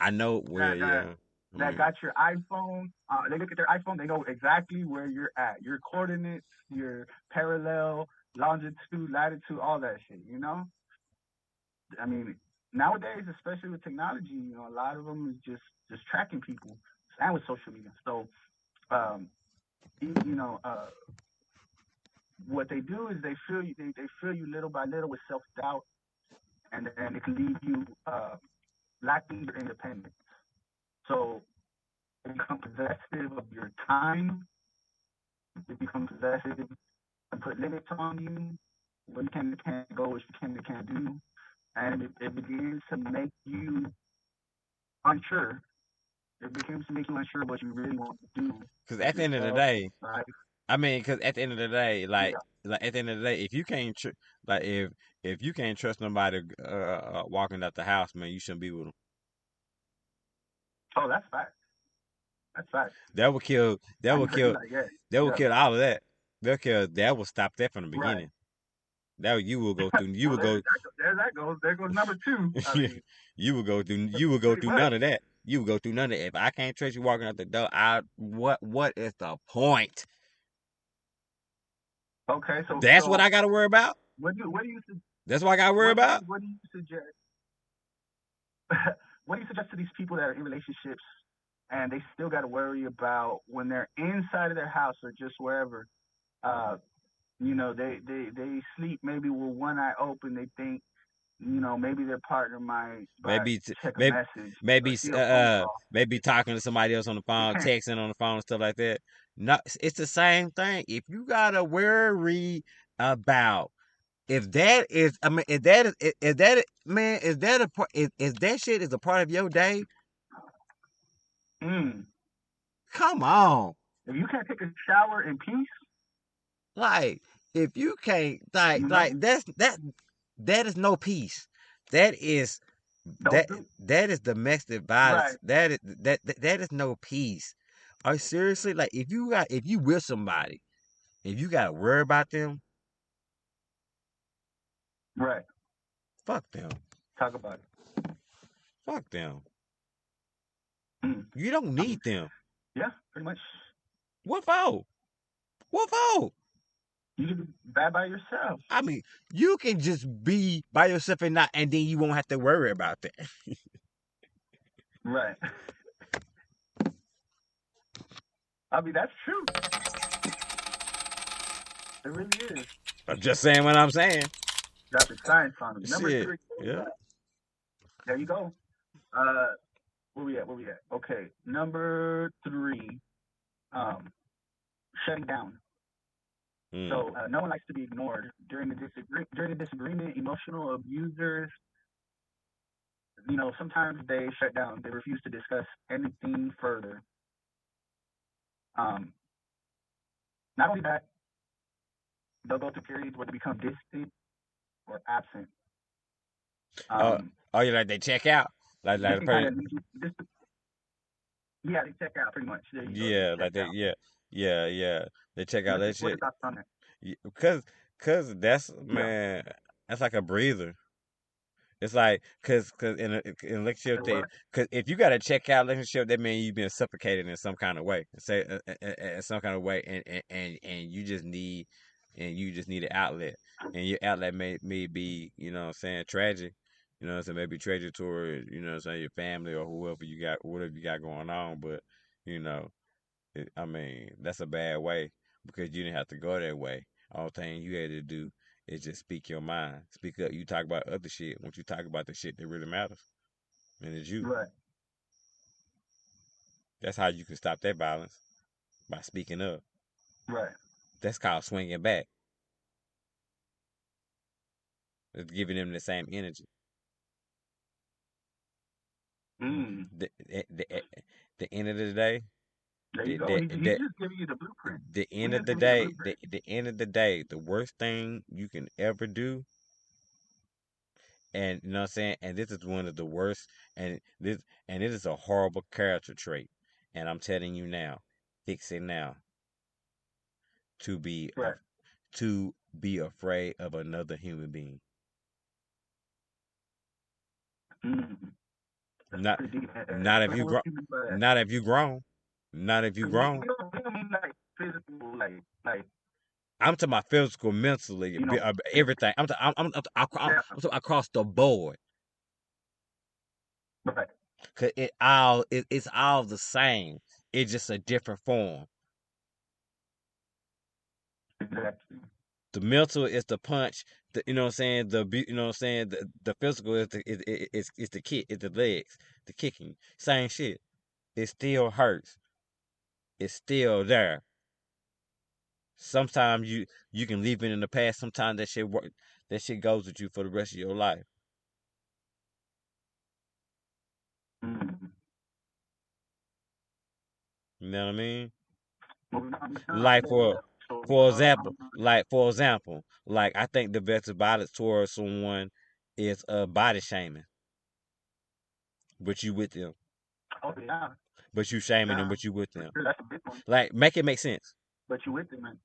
I know where. that that Yeah. I that mean, got your iPhone. They look at their iPhone. They know exactly where you're at. Your coordinates, your parallel, longitude, latitude, all that shit. I mean, nowadays, especially with technology, a lot of them is just tracking people, and with social media. So, um, you know, what they do is they fill you little by little with self doubt, and then it can leave you lacking your independence. So they become possessive of your time. They become possessive and put limits on you. what you can and can't go, what you can and can't do, and it begins to make you unsure. It begins to make you unsure of what you really want to do Because with at the end of the yourself, day, life. I mean, because at the end of the day, Yeah. like at the end of the day, if you can't like if you can't trust nobody walking out the house, man, you shouldn't be with them. Oh, that's fact. That's fact. That would kill. That I would ain't heard you kill. like yet. That would Yeah. kill all of that. That will stop that from the Right. beginning. That you will go through. You Well, will go. there that goes. There goes number two. I mean, You will go through. You will go pretty through much. none of that. You will go through none of it. If I can't trust you walking out the door, I what is the point? Okay, That's what I got to worry about. what do you That's what I got to worry about. what do you suggest? What do you suggest to these people that are in relationships and they still got to worry about when they're inside of their house or just wherever? Uh, they sleep maybe with one eye open. They think maybe their partner might Maybe check a maybe message or maybe see a phone call. maybe talking to somebody else on the They phone, can't. texting on the phone, and stuff like that. No, it's the same thing. If you gotta worry about if that is, I mean, if that is that man, is that a part? Is that shit is a part of your day? Mm. Come on, If you can't take a shower in peace, like if you can't, you know, that is no peace. That is don't do. that is domestic violence. Right. That is no peace. Are you seriously like if you with somebody, if you gotta worry about them, Right. fuck them. Talk about it. Fuck them. Mm. You don't I mean, need them. yeah, pretty much. What for? What for? You can be bad by yourself. I mean, you can just be by yourself and then you won't have to worry about that. Right. I mean, that's true. It really is. I'm just saying what I'm saying. Got the science on it. Number Shit. three. Yeah. There you go. Uh, where we at? Where we at? Okay. Number three. Um, shutting down. Mm. So no one likes to be ignored during the disagreement. Emotional abusers, sometimes they shut down. They refuse to discuss anything further. Um, Not only that, they'll go through periods where they become distant or absent. Oh, oh, you like they check out, They the can kind person. of leave you. Yeah, they check out pretty much. There you go. They Yeah, check out. yeah. They check out that What are your shit. thoughts on that? Cause that's Yeah, man, that's like a breather. It's like cause in a relationship it that was. cause if you got to check out relationship, that means you've been suffocated in some kind of way. Say in some kind of way, and you just need an outlet, and your outlet may be what I'm saying tragic, what I'm saying maybe tragic toward what I'm saying your family or whatever you got going on, but you know I mean that's a bad way because you didn't have to go that way. All thing you had to do is just speak your mind. Speak up. You talk about other shit. Once you talk about the shit that really matters, and it's you. Right, That's how you can stop that violence by speaking up. right. That's called swinging back. It's giving them the same energy. Mm. The the, the, the end of the day, There you the, go. the, He's the, just giving you the blueprint. the end He's of just the giving you the day, blueprint. the end of the day, the worst thing you can ever do, and you know what I'm saying, and this is one of the worst, and it is a horrible character trait, and I'm telling you now, fix it now. To be Right. to be afraid of another human being. Mm. That's Not pretty deep. not if Explain you a little grow, bit more of that. not if you grown, not if you grown. We don't mean like physical, like I'm talking about physical, mentally, you know, everything. yeah, I'm talking across the board. right, Cause it's all the same. It's just a different form. exactly. The mental is the punch. You know what I'm saying. The physical is is the kick. It's the legs. The kicking. Same shit. It still hurts. It's still there. Sometimes you can leave it in the past. Sometimes that shit work. That shit goes with you for the rest of your life. Mm. You know what I mean? Moving on. Like Yeah. So, for example, like I think the best violence towards someone is body shaming, but you with them, oh yeah, but you shaming them, yeah, but you with for them. sure. That's a big one. Like make it make sense. But you with it, man.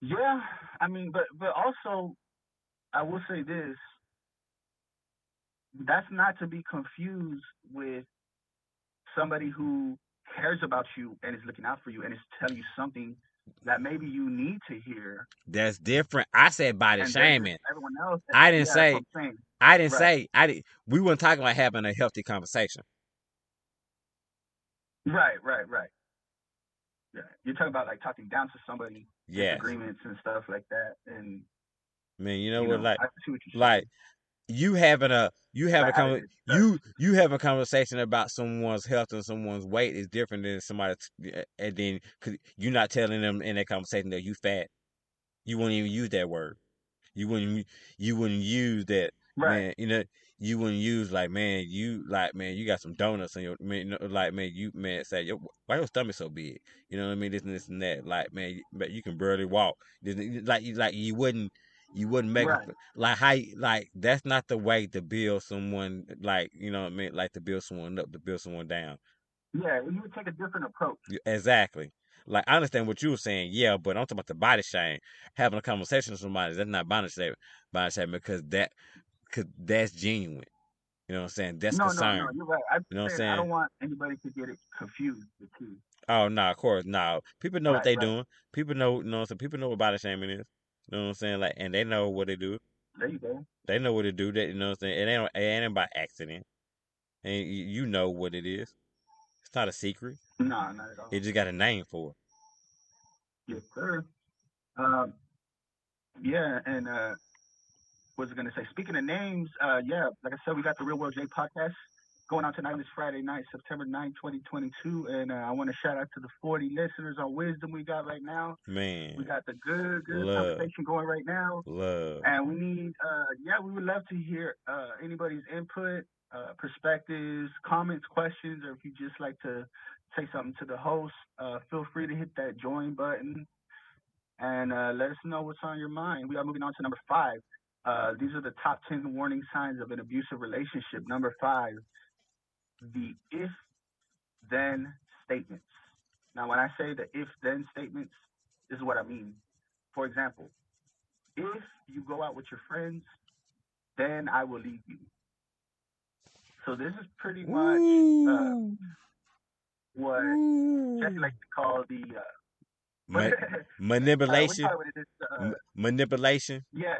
Yeah, I mean, but also I will say this: that's not to be confused with somebody who cares about you and is looking out for you and is telling you something that maybe you need to hear, That's different. I said body and there's just shaming. everyone else. I didn't Yeah, that's what say. I'm saying. I didn't Right, say. I didn't. We weren't talking about having a healthy conversation. right. Yeah, you're talking about like talking down to somebody, Yes, disagreements and stuff like that, and man. You know what? I see what you're Like saying. you have Like a how con- it starts. you have a conversation about someone's health and someone's weight is different than somebody, and then cause you're not telling them in that conversation that you fat. You wouldn't even use that word. You wouldn't you wouldn't use that, Right, man. You know, you wouldn't use like man you got some donuts in your man, you know, like man you man say why your stomach so big? You know what I mean? This and that. Like man you can barely walk. Like you wouldn't make right. like how like that's not the way to build someone, like you know what I mean, like to build someone up, to build someone down. Yeah, you would take a different approach. Exactly. Like I understand what you were saying, yeah, but I'm talking about the body shame. Having a conversation with somebody, that's not body shame because that's genuine. You know what I'm saying? That's No, concern. you're right. I'm You know what I'm saying I saying? don't want anybody to get it confused. The two. Oh no, of course, no. People know what Right, they right. doing. People know, you know what I'm saying? People know what body shaming is. You know what I'm saying? Like, and they know what they do. There you go. They know what they do. That you know what I'm saying? It ain't by accident. And you know what it is. It's not a secret. No, not at It all. just got a name for Yes, sir. Um, yeah, and what was I gonna say? Speaking of names, yeah, like I said, we got the Real World J podcast going on tonight. This Friday night, September 9th, 2022, and I want to shout out to the 40 listeners on Wisdom we got right now. it. We Man, got the good love, conversation going right now. love. And we need, yeah, we would love to hear anybody's input, perspectives, comments, questions, or if you just like to say something to the host, feel free to hit that join button and let us know what's on your mind. We are moving on to number 5. These are the top 10 warning signs of an abusive relationship. Number 5, the if then statements. Now, when I say the if then statements, this is what I mean. For example, if you go out with your friends, then I will leave you. So this is pretty much Ooh, what Jesse ooh. likes to call the what Ma- what do you manipulation, call it when it is manipulation, yeah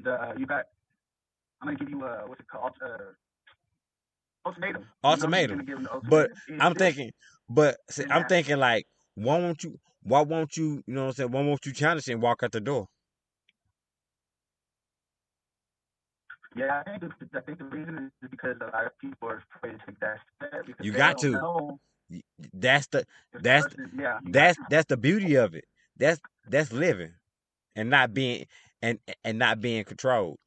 the you got I'm gonna give you what's it called ultimatum. You know you're ultimatum. gonna give an But ultimatum. Is I'm this thinking, but see, then I'm that? thinking like, why won't you, you know what I'm saying? Why won't you challenge it and walk out the door? Yeah, I think the reason is because a lot of people are afraid to take that step because You they got don't to. know That's the, if the that's, person. Yeah, you got that's, that's the beauty of it. That's living and not being, and not being controlled.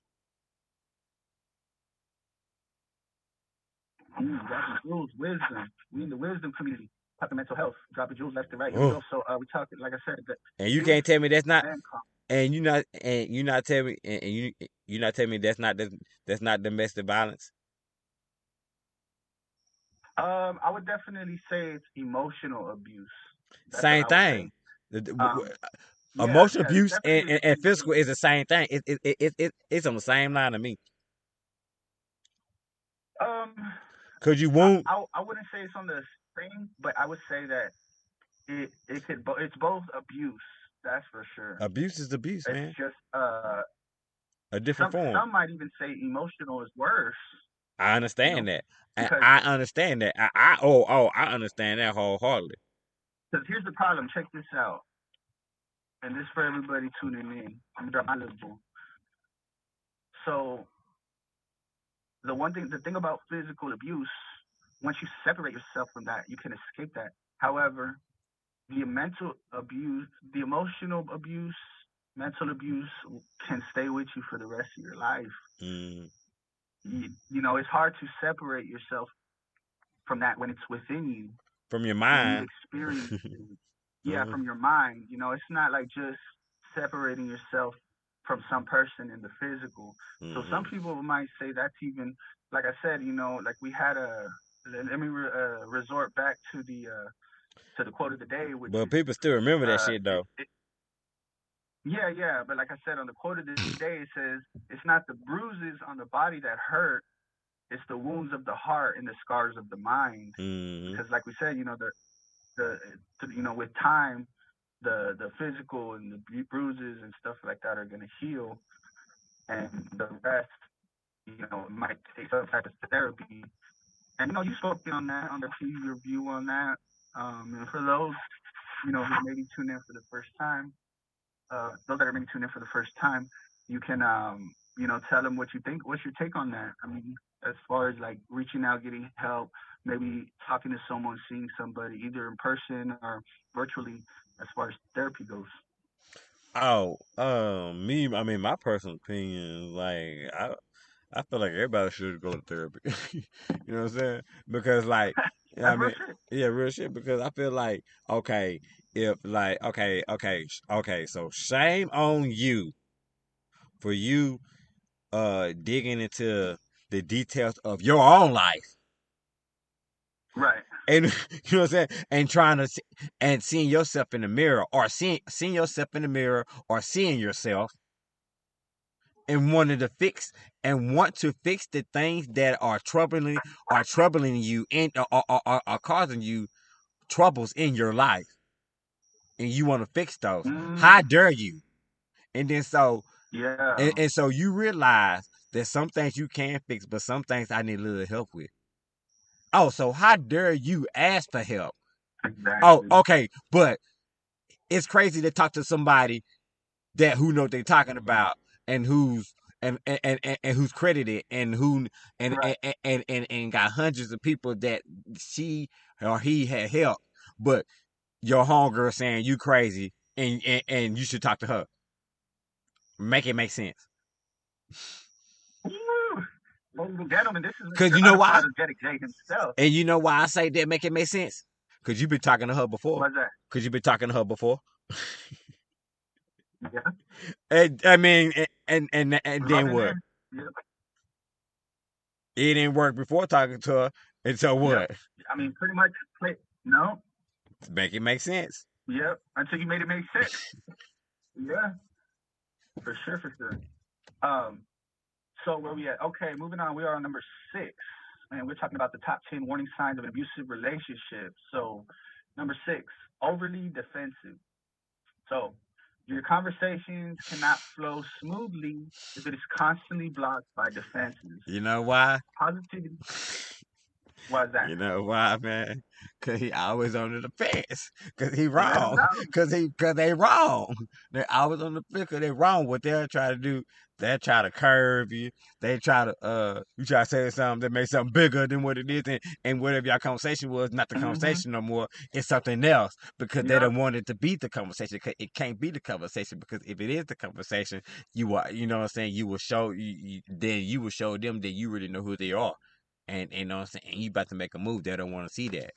dropping jewels, wisdom. We in the wisdom community. Talking mental health, dropping jewels left and right. Here we Oh, go. So we talked, like I said, the and you if can't tell me that's not, then and you not tell me, and you not tell me that's not domestic violence. I would definitely say it's emotional abuse. That's what Same I would say. thing. Um, yeah, Emotional yeah, it's abuse definitely the and same physical thing. is the same thing. It's on the same line to me. Um, Cause you won't. I wouldn't say it's on the same, but I would say that it's both abuse. That's for sure. Abuse is abuse, It's man. just A different form. some might even say emotional is worse. I You understand know, that. because I understand that. I understand that wholeheartedly. here's the problem. Check this out, and this for everybody tuning in. I'm gonna drop my little boom. So the thing about physical abuse, once you separate yourself from that, you can escape that. However, the mental abuse, the emotional abuse, mental abuse can stay with you for the rest of your life. Mm. You know, it's hard to separate yourself from that when it's within you, From your when you've mind. experienced it. Yeah, Mhm. from your mind. You know, it's not like just separating yourself from some person in the physical. So some Mhm. people might say that's even, like I said, you know, like we had let me resort back to the quote of the day, which But is, people still remember that uh, shit it, though. it, yeah, yeah. But like I said, on the quote of the day, it says, it's not the bruises on the body that hurt, it's the wounds of the heart and the scars of the mind. Mhm. Because like we said, you know, the you know, with time, the physical and the bruises and stuff like that are going to heal, and the rest, you know, might take some type of therapy. And you know, you spoke on that, on the your view on that. And for those, you know, who maybe tune in for the first time, those that are maybe tuned in for the first time, you can, you know, tell them what you think. What's your take on that? I mean, as far as like reaching out, getting help, maybe talking to someone, seeing somebody, either in person or virtually, as far as therapy goes. Oh, me. I mean, my personal opinion, like I feel like everybody should go to therapy. You know what I'm saying? Because like, I That's real mean, shit. yeah, real shit. Because I feel like, okay, if like, okay, so shame on you for you digging into the details of your own life. Right. And you know what I'm saying, and trying to and seeing yourself in the mirror, or seeing yourself in the mirror, or seeing yourself and wanting to fix and want to fix the things that are troubling you and are causing you troubles in your life, and you want to fix those. Mm, How dare you? And then so yeah. and so you realize that some things you can fix, but some things I need a little help with. Oh, so how dare you ask for help? Oh, Exactly. okay, but it's crazy to talk to somebody that who know what they're talking about, and who's and who's credited, and who Right. and got hundreds of people that she or he had helped, but your homegirl saying you crazy, and you should talk to her. Make it make sense. Woo! Ladies and gentlemen, this is Cause Mr. you know why? Unapologetic J himself. And you know why I say that make it make sense? Cause you've been talking to her before. What's that? Cause you've been talking to her before. Yeah. And I mean, and We've all then been what? there. Yep. It didn't work before talking to her, and so Yep. what? I mean, pretty much. No. Make it make sense. Yep. Until you made it make sense. Yeah. For sure. For sure. Um. So where we at? Okay. Moving on. We are on number 6, and we're talking about the top 10 warning signs of an abusive relationship. So, number 6, overly defensive. So, your conversations cannot flow smoothly if it is constantly blocked by defenses. You know why? Positivity. Why is that? You know why, man? Cause he always on the fence. Cause he Let them wrong. know. Cause they wrong. They always on the fence. Cause they wrong. What they'll try to do, they try to curve you. They try to you try to say something that makes something bigger than what it is, and whatever your conversation was, not the Mm-hmm. conversation no more. It's something else, because they Yep. don't want it to be the conversation. Cause it can't be the conversation, because if it is the conversation, you know what I'm saying. You will show then you will show them that you really know who they are, and you know what I'm saying, and you about to make a move. They don't want to see that.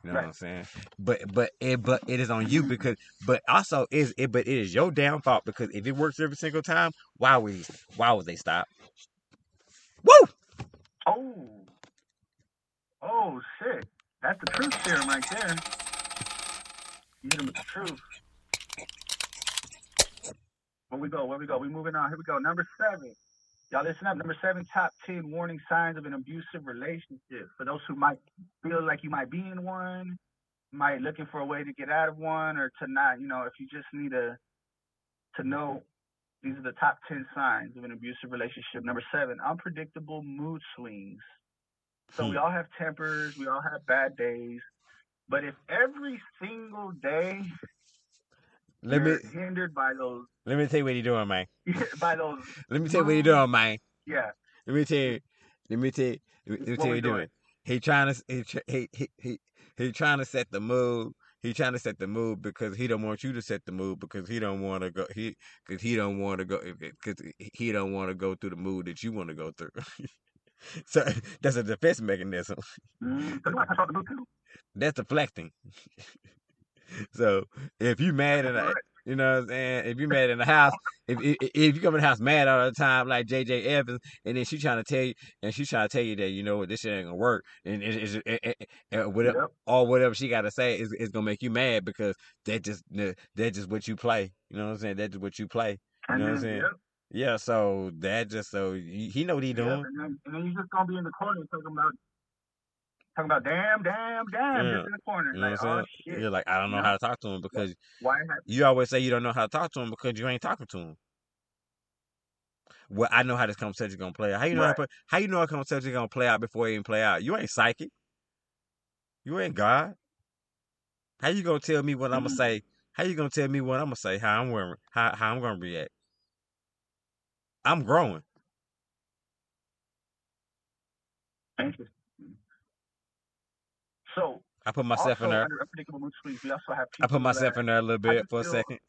You know what Right. I'm saying? But it is on you, because but also it is your damn fault, because if it works every single time, why would they stop? Woo! Oh. Oh shit. That's the truth serum right there. You hit him with the truth. Where we go? Where we go? We moving on. Here we go. Number 7. Y'all listen up. Number 7, top 10 warning signs of an abusive relationship. For those who might feel like you might be in one, might looking for a way to get out of one, or to not, you know, if you just need to know, these are the top 10 signs of an abusive relationship. Number 7, unpredictable mood swings. So we Hmm. all have tempers, we all have bad days, but if every single day Let me you're hindered by those let me tell you what he doing, man. by those Let me tell you what he moods, doing, man. yeah, Let me tell you. Let me tell you. Let me tell what you what we he doing? doing. He trying to he he trying to set the mood. He trying to set the mood because he don't want you to set the mood because he don't want to go. Because he don't want to go. Because he don't want to go through the mood that you want to go through. So that's a defense mechanism. So I talk about too. That's deflecting. So if you mad That's in a, right. you know what I'm saying? If you mad in the house, if you come in the house mad all the time like JJ Evans, and then she trying to tell you, and she trying to tell you that you know what this shit ain't gonna work, and whatever Yep. or whatever she got to say is gonna make you mad because that's just what you play. You know what I'm saying? That's just what you play. You know And what I'm then saying? yep. Yeah. So that just so he know what he Yep. doing. And then you just gonna be in the corner talking about damn, damn, damn, Yeah. just in the corner. You know what Like, I'm oh saying? shit. You're like I don't You know know? how to talk to him What because why have you always say you don't know how to talk to him because you ain't talking to him. Well, I know how this conversation gonna play out. How you know right. how you know a conversation gonna play out before it even play out? You ain't psychic. You ain't God. How you gonna tell me what I'm gonna Mm, say? How you gonna tell me what I'm gonna say? How I'm wearing? How I'm gonna react? I'm growing. interesting. So I put myself in also there. under unpredictable mood swings, we also have I put people that myself in there a little how you bit for a feel second.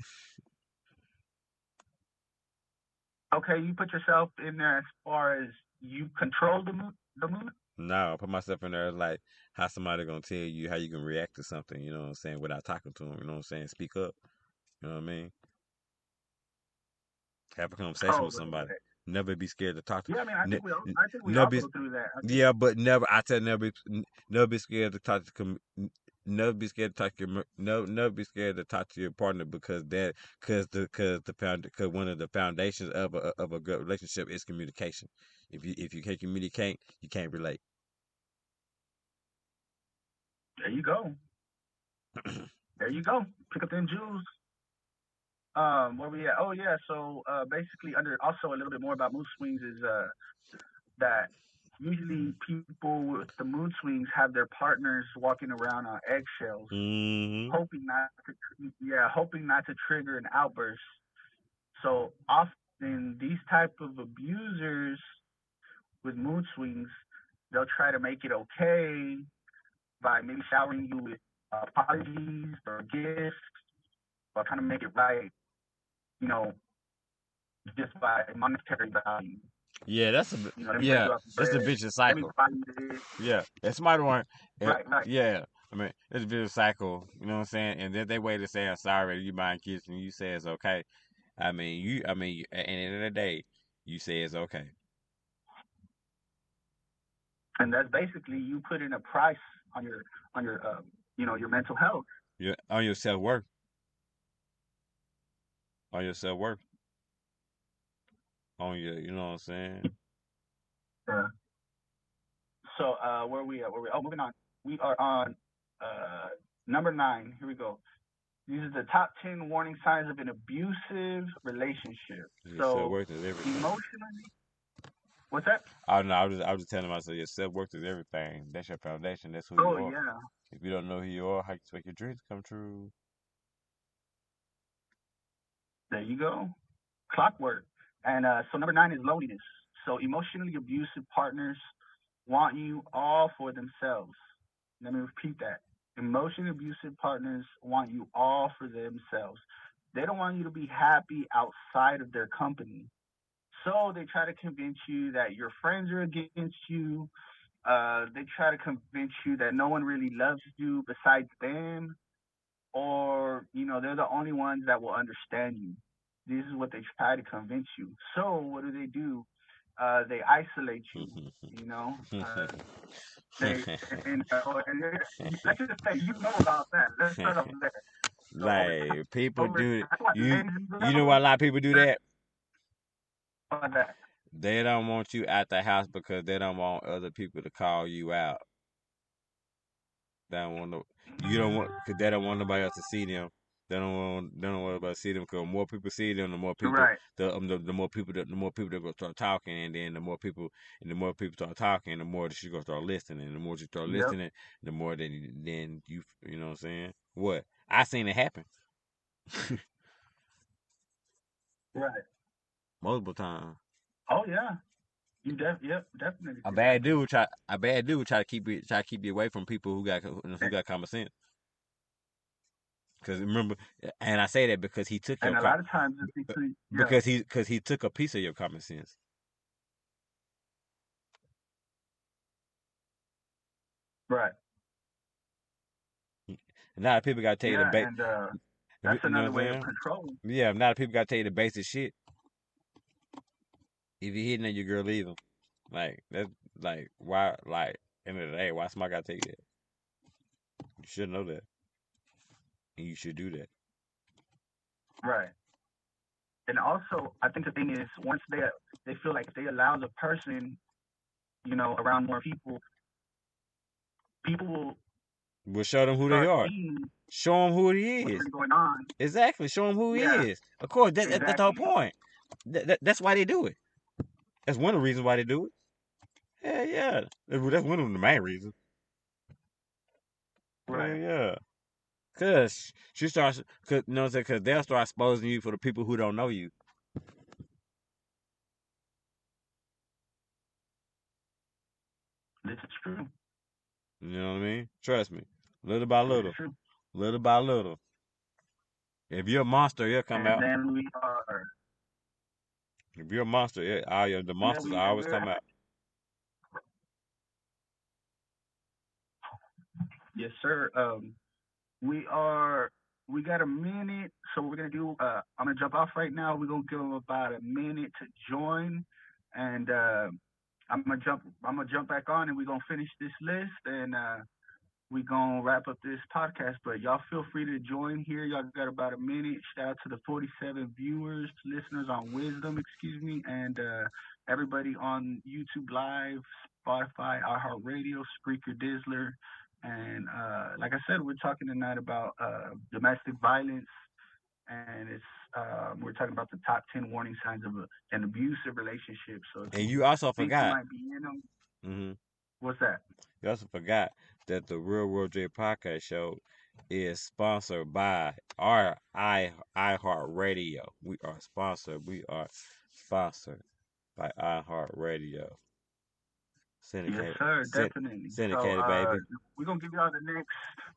okay, you put yourself in there as far as you control the mood? No, I put myself in there like how somebody gonna tell you how you can react to something. You know what I'm saying? Without talking to them. You know what I'm saying? Speak up. You know what I mean? Have a conversation Oh, with somebody. right. Never be scared to talk to. Yeah, I mean I think we Never all be go through that. I think Yeah, but never. I tell never be scared to talk to never be scared to talk to your never be scared to talk to your partner because because one of the foundations of a good relationship is communication. If you can't communicate, you can't relate. there you go. There you go. Pick up them jewels. Where we at? Oh yeah, so basically under also a little bit more about mood swings is that usually people with the mood swings have their partners walking around on eggshells, Hmm. hoping not to trigger an outburst. So often these type of abusers with mood swings, they'll try to make it okay by maybe showering you with apologies or gifts or trying to make it right, you know, just by monetary value. Yeah, Let me take yeah, you out to it's a bread. vicious Let me cycle. buy you this. Yeah, that's somebody want. Right, right. Yeah, I mean it's a vicious cycle. You know what I'm saying? And then they wait to say I'm sorry. You buying kids and you say it's okay. I mean, at the end of the day, you say it's okay. And that's basically you putting a price on your your mental health. You on your self worth, on your self worth, on your, you know what I'm saying? Yeah. So where are we at? Where we? Oh, moving on. We are on uh, number 9. Here we go. These are the top 10 warning signs of an abusive relationship. Your self So worth is everything. emotionally, what's that? I don't know. I was just telling myself your self worth is everything. That's your foundation. That's who Oh you are. yeah, If you don't know who you are, how you expect your dreams to come true? there you go. Clockwork. And so number 9 is loneliness. So emotionally abusive partners want you all for themselves. Let me repeat that. Emotionally abusive partners want you all for themselves. They don't want you to be happy outside of their company. So they try to convince you that your friends are against you. They try to convince you that no one really loves you besides them, or they're the only ones that will understand you. This is what they try to convince you. So what do? They isolate you. You know, they let's just say you know about that. Let's start off there. So Like people over do that's what you ladies you know why know. a lot of people do Let's that? start that. They don't want you at the house because they don't want other people to call you out. They don't want no, you don't want because they don't want nobody else to see them. They don't want nobody to see them because more people see them, Right. the more people the more people that go start talking, and then the more people start talking, the more that she gonna start listening, and the more you start Yep. listening, the more then you know what I'm saying? What I seen it happen Right. multiple times. Oh yeah. Yep, definitely A could bad happen. dude try a bad dude try to keep you away from people who got common sense. Because remember, and I say that because he took And a lot of times it's between, yeah, because he took a piece of your common sense. right. Now people gotta tell you the Yeah, and you that's know what another I'm way of saying? control. Yeah, now people gotta tell you the basic shit. If you hitting at your girl, leave him. Like that's like why like end of the day, why somebody gotta tell you that? You should know that, and you should do that. Right. And also, I think the thing is, once they feel like if they allow the person, around more people, people will We'll show them who they start are. seeing Show him who he what's is. really going on. Exactly. Show him who he Yeah, is. Of course, that's the whole exactly. point. That's why they do it. That's one of the reasons why they do it. Yeah, yeah. That's one of the main reasons. Yeah, Right. yeah. Cause she starts, cause you know what I'm saying? Cause they'll start exposing you for the people who don't know you. This is true. You know what I mean? Trust me. Little by This is little, true. little by little. If you're a monster, it'll come And out. then we are, If you're a monster, the yeah, monsters always come out. yes, sir. We are, we got a minute, so we're gonna do. I'm gonna jump off right now. We're gonna give them about a minute to join, and I'm gonna jump back on, and we're gonna finish this list, and we're gonna wrap up this podcast. But y'all feel free to join here. Y'all got about a minute. Shout out to the 47 viewers, listeners on Wisdom, excuse me, and everybody on YouTube Live, Spotify, iHeartRadio, Spreaker, Dizzler. And like I said, we're talking tonight about domestic violence, and we're talking about the top 10 warning signs of an abusive relationship. So if And you you also think you forgot. might be in them, hmm what's that? You also forgot that the Real World J podcast show is sponsored by our iHeart Radio. We are sponsored. We are sponsored by iHeart Radio. Yes, Syndicated, sir, definitely. So syndicated, baby. we're gonna give y'all the next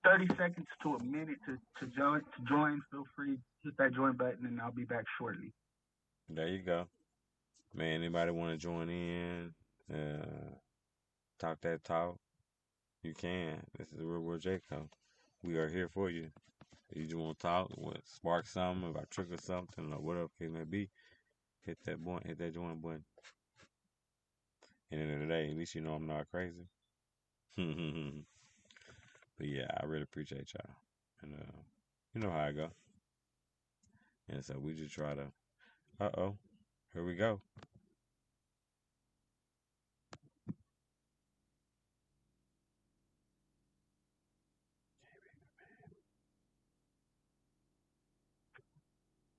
30 seconds to a minute to join. To join, feel free hit that join button, and I'll be back shortly. There you go, man. Anybody want to join in? Talk that talk. You can. This is the Real World J. We are here for you. If you just want to talk, spark something, if I trigger something, or whatever it may be, hit that button, hit that join button. And at the end of the day, at least you know I'm not crazy. But yeah, I really appreciate y'all. And you know how I go. And so we just try to, oh, here we go.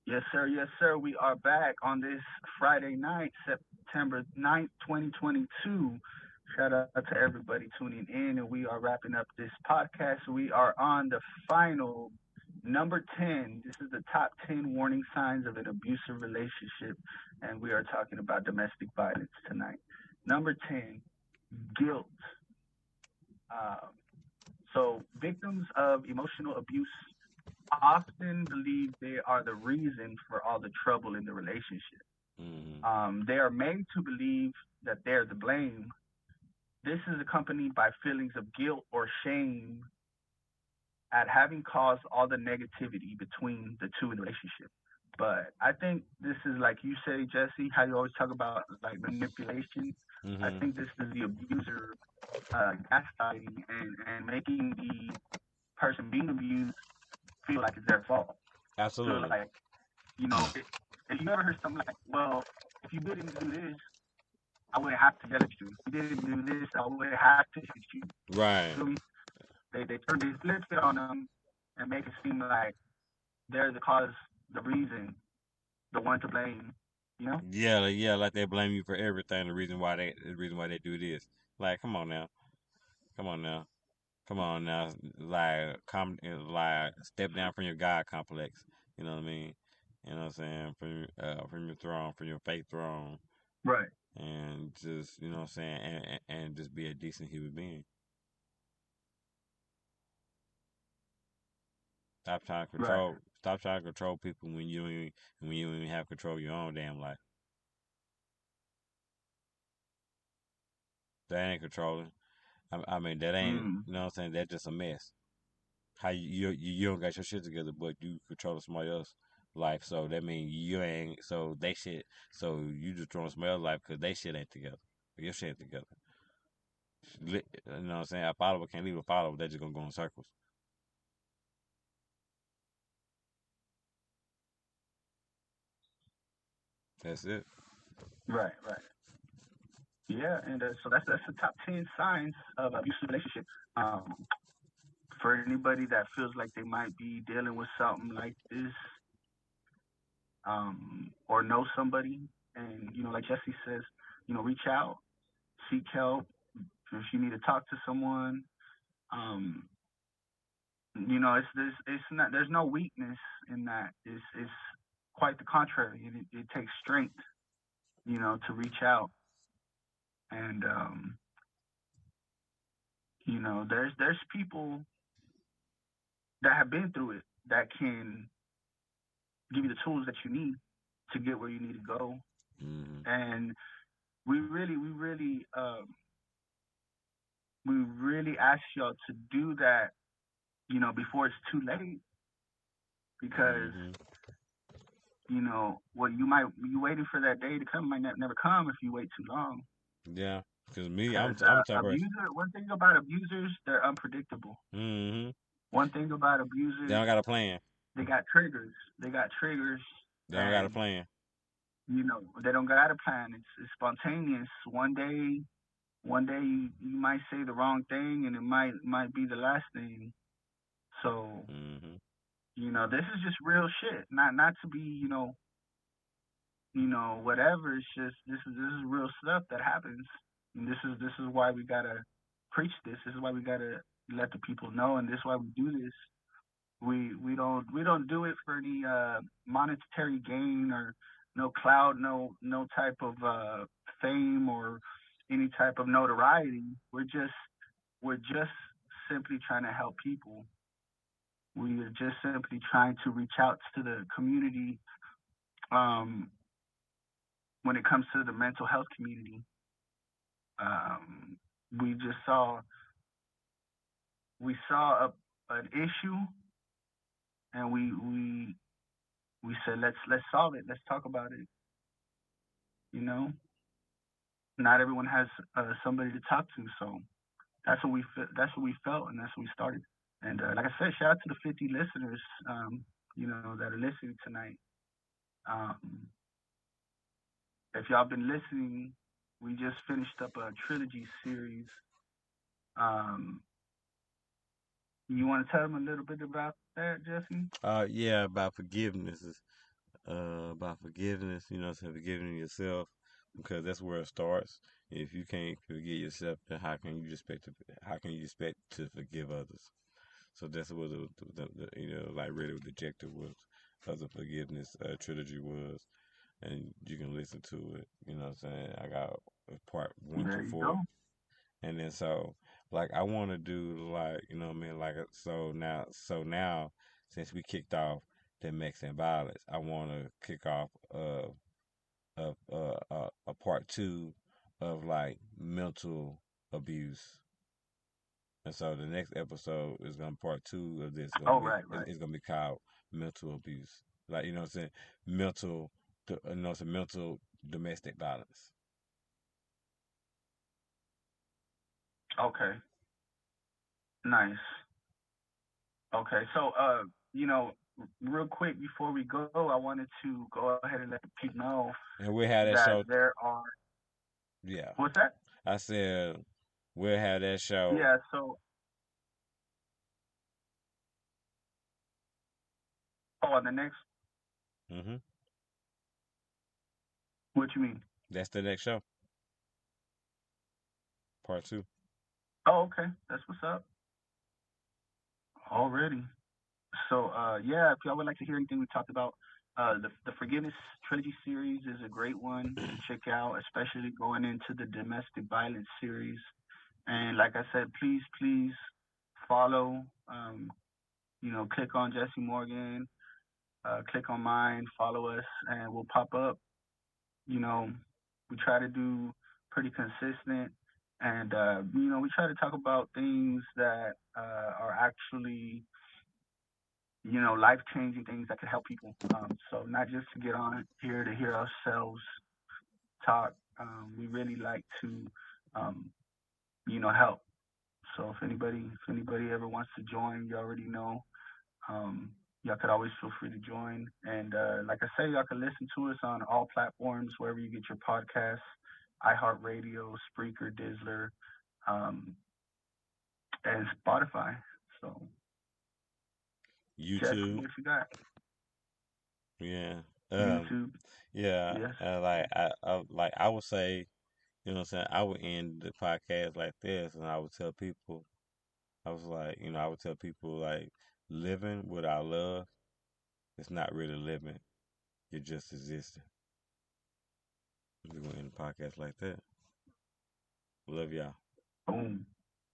Yes, sir. Yes, sir. We are back on this Friday night, September 9th, 2022. Shout out to everybody tuning in, and we are wrapping up this podcast. We are on the final number 10. This is the top 10 warning signs of an abusive relationship, and we are talking about domestic violence tonight. Number 10, guilt. Um, so, victims of emotional abuse often believe they are the reason for all the trouble in the relationship. Mm-hmm. They are made to believe that they're to blame. This is accompanied by feelings of guilt or shame at having caused all the negativity between the two in the relationship. But I think this is like you say, Jesse, how you always talk about like manipulation. I Mm-hmm. think this is the abuser gaslighting and making the person being abused feel like it's their fault. Feel Absolutely. like, if you ever heard something like, well, if you didn't do this, I wouldn't have to yell at you. If you didn't do this, I wouldn't have to hit you. Right. Feel me? They flip it on them and make it seem like they're the cause, the reason, the one to blame. You know? Yeah, yeah, like they blame you for everything. The reason why they do this. Like, come on now, come on now, come on now. Like step down from your God complex. You know what I mean? You know what I'm saying? From your throne, from your faith throne. Right. and just you know what I'm saying, and just be a decent human being. Stop trying to Right. control. Stop trying to control people when you don't even have control of your own damn life. That ain't controlling. I mean, that ain't, Mm. you know what I'm saying? That's just a mess. How you don't got your shit together, but you control somebody else's life. So that means you ain't, so they shit, so you just throwing somebody else's life because they shit ain't together. Your shit ain't together. You know what I'm saying? A follower can't leave a follower. They're just going to go in circles. That's it. Right. Right. Yeah, and so that's the top 10 signs of abusive relationship. Um, for anybody that feels like they might be dealing with something like this, or know somebody, and like Jesse says, reach out, seek help. If you need to talk to someone, um, it's not, there's no weakness in that. It's quite the contrary. It takes strength, to reach out, and there's people that have been through it that can give you the tools that you need to get where you need to go. Mm-hmm. And we really ask y'all to do that, before it's too late, because Mm-hmm. what you waiting for that day to come might never come if you wait too long. Yeah. Because me, Because I'm the type of person. one thing about abusers, they're unpredictable. Mm-hmm. One thing about They abusers, don't got a plan. they got triggers. They got triggers, They don't got a and plan. they don't got a plan. It's spontaneous. One day you might say the wrong thing, and it might be the last thing. So Mm-hmm. this is just real shit. Not to be whatever. It's just this is real stuff that happens. And this is why we gotta preach this. This is why we gotta let the people know, and this is why we do this. We don't do it for any monetary gain, or no cloud, no type of fame, or any type of notoriety. We're just simply trying to help people. We are just simply trying to reach out to the community, um, when it comes to the mental health community. Um, we just saw an issue, and we said, let's solve it. Let's talk about it. You know, Not everyone has somebody to talk to, so that's what we felt, and that's what we started. And like I said, shout out to the 50 listeners, that are listening tonight. Um, if y'all been listening, we just finished up a trilogy series. Um, you want to tell them a little bit about that, Jesse? Yeah, about forgiveness. About forgiveness, you know, so forgiving yourself because that's where it starts. If you can't forgive yourself, then how can you expect to forgive others? So that's what the you know like really what the objective was of the forgiveness trilogy was, and you can listen to it. You know what I'm saying? I got part one There through you four, go. and then so like I want to do like you know what I mean like so now since we kicked off the Mexican violence, I want to kick off a part two of like mental abuse. And so the next episode is gonna part two of this gonna Oh, be right, right. it's gonna be called mental abuse. Like you know what I'm saying? Mental you know it's a mental domestic violence. Okay, nice. Okay, so real quick before we go, I wanted to go ahead and let the people know And we'll have that that show there are. yeah. What's that? I said we'll have that show. Yeah. So, on the next, Hmm. what you mean? That's the next show, part two. Oh, okay, that's what's up. Already. So, yeah, if y'all would like to hear anything we talked about, The Forgiveness Trilogy series is a great one to check out, especially going into the domestic violence series. And like I said, please follow. Click on Jesse Morgan, click on mine, follow us, and we'll pop up. You know, we try to do pretty consistent, and we try to talk about things that are actually life changing things that could help people. So not just to get on here to hear ourselves talk. We really like to, um, help. So if anybody ever wants to join, you already know. Um, y'all could always feel free to join. And like I say, y'all can listen to us on all platforms wherever you get your podcasts: iHeartRadio, Spreaker, Dizzler, um, and Spotify. So, Jesse, YouTube. what you got? Yeah. YouTube. Yeah. Yes. I would say, you know what I'm saying, I would end the podcast like this, and I would tell people, I was like, I would tell people like, living without love is not really living. You're just existing. We're gonna end the podcast like that. Love y'all. Boom.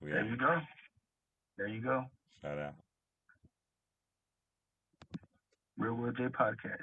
We There out. you go. There you go. Shout out. Real World J Podcast.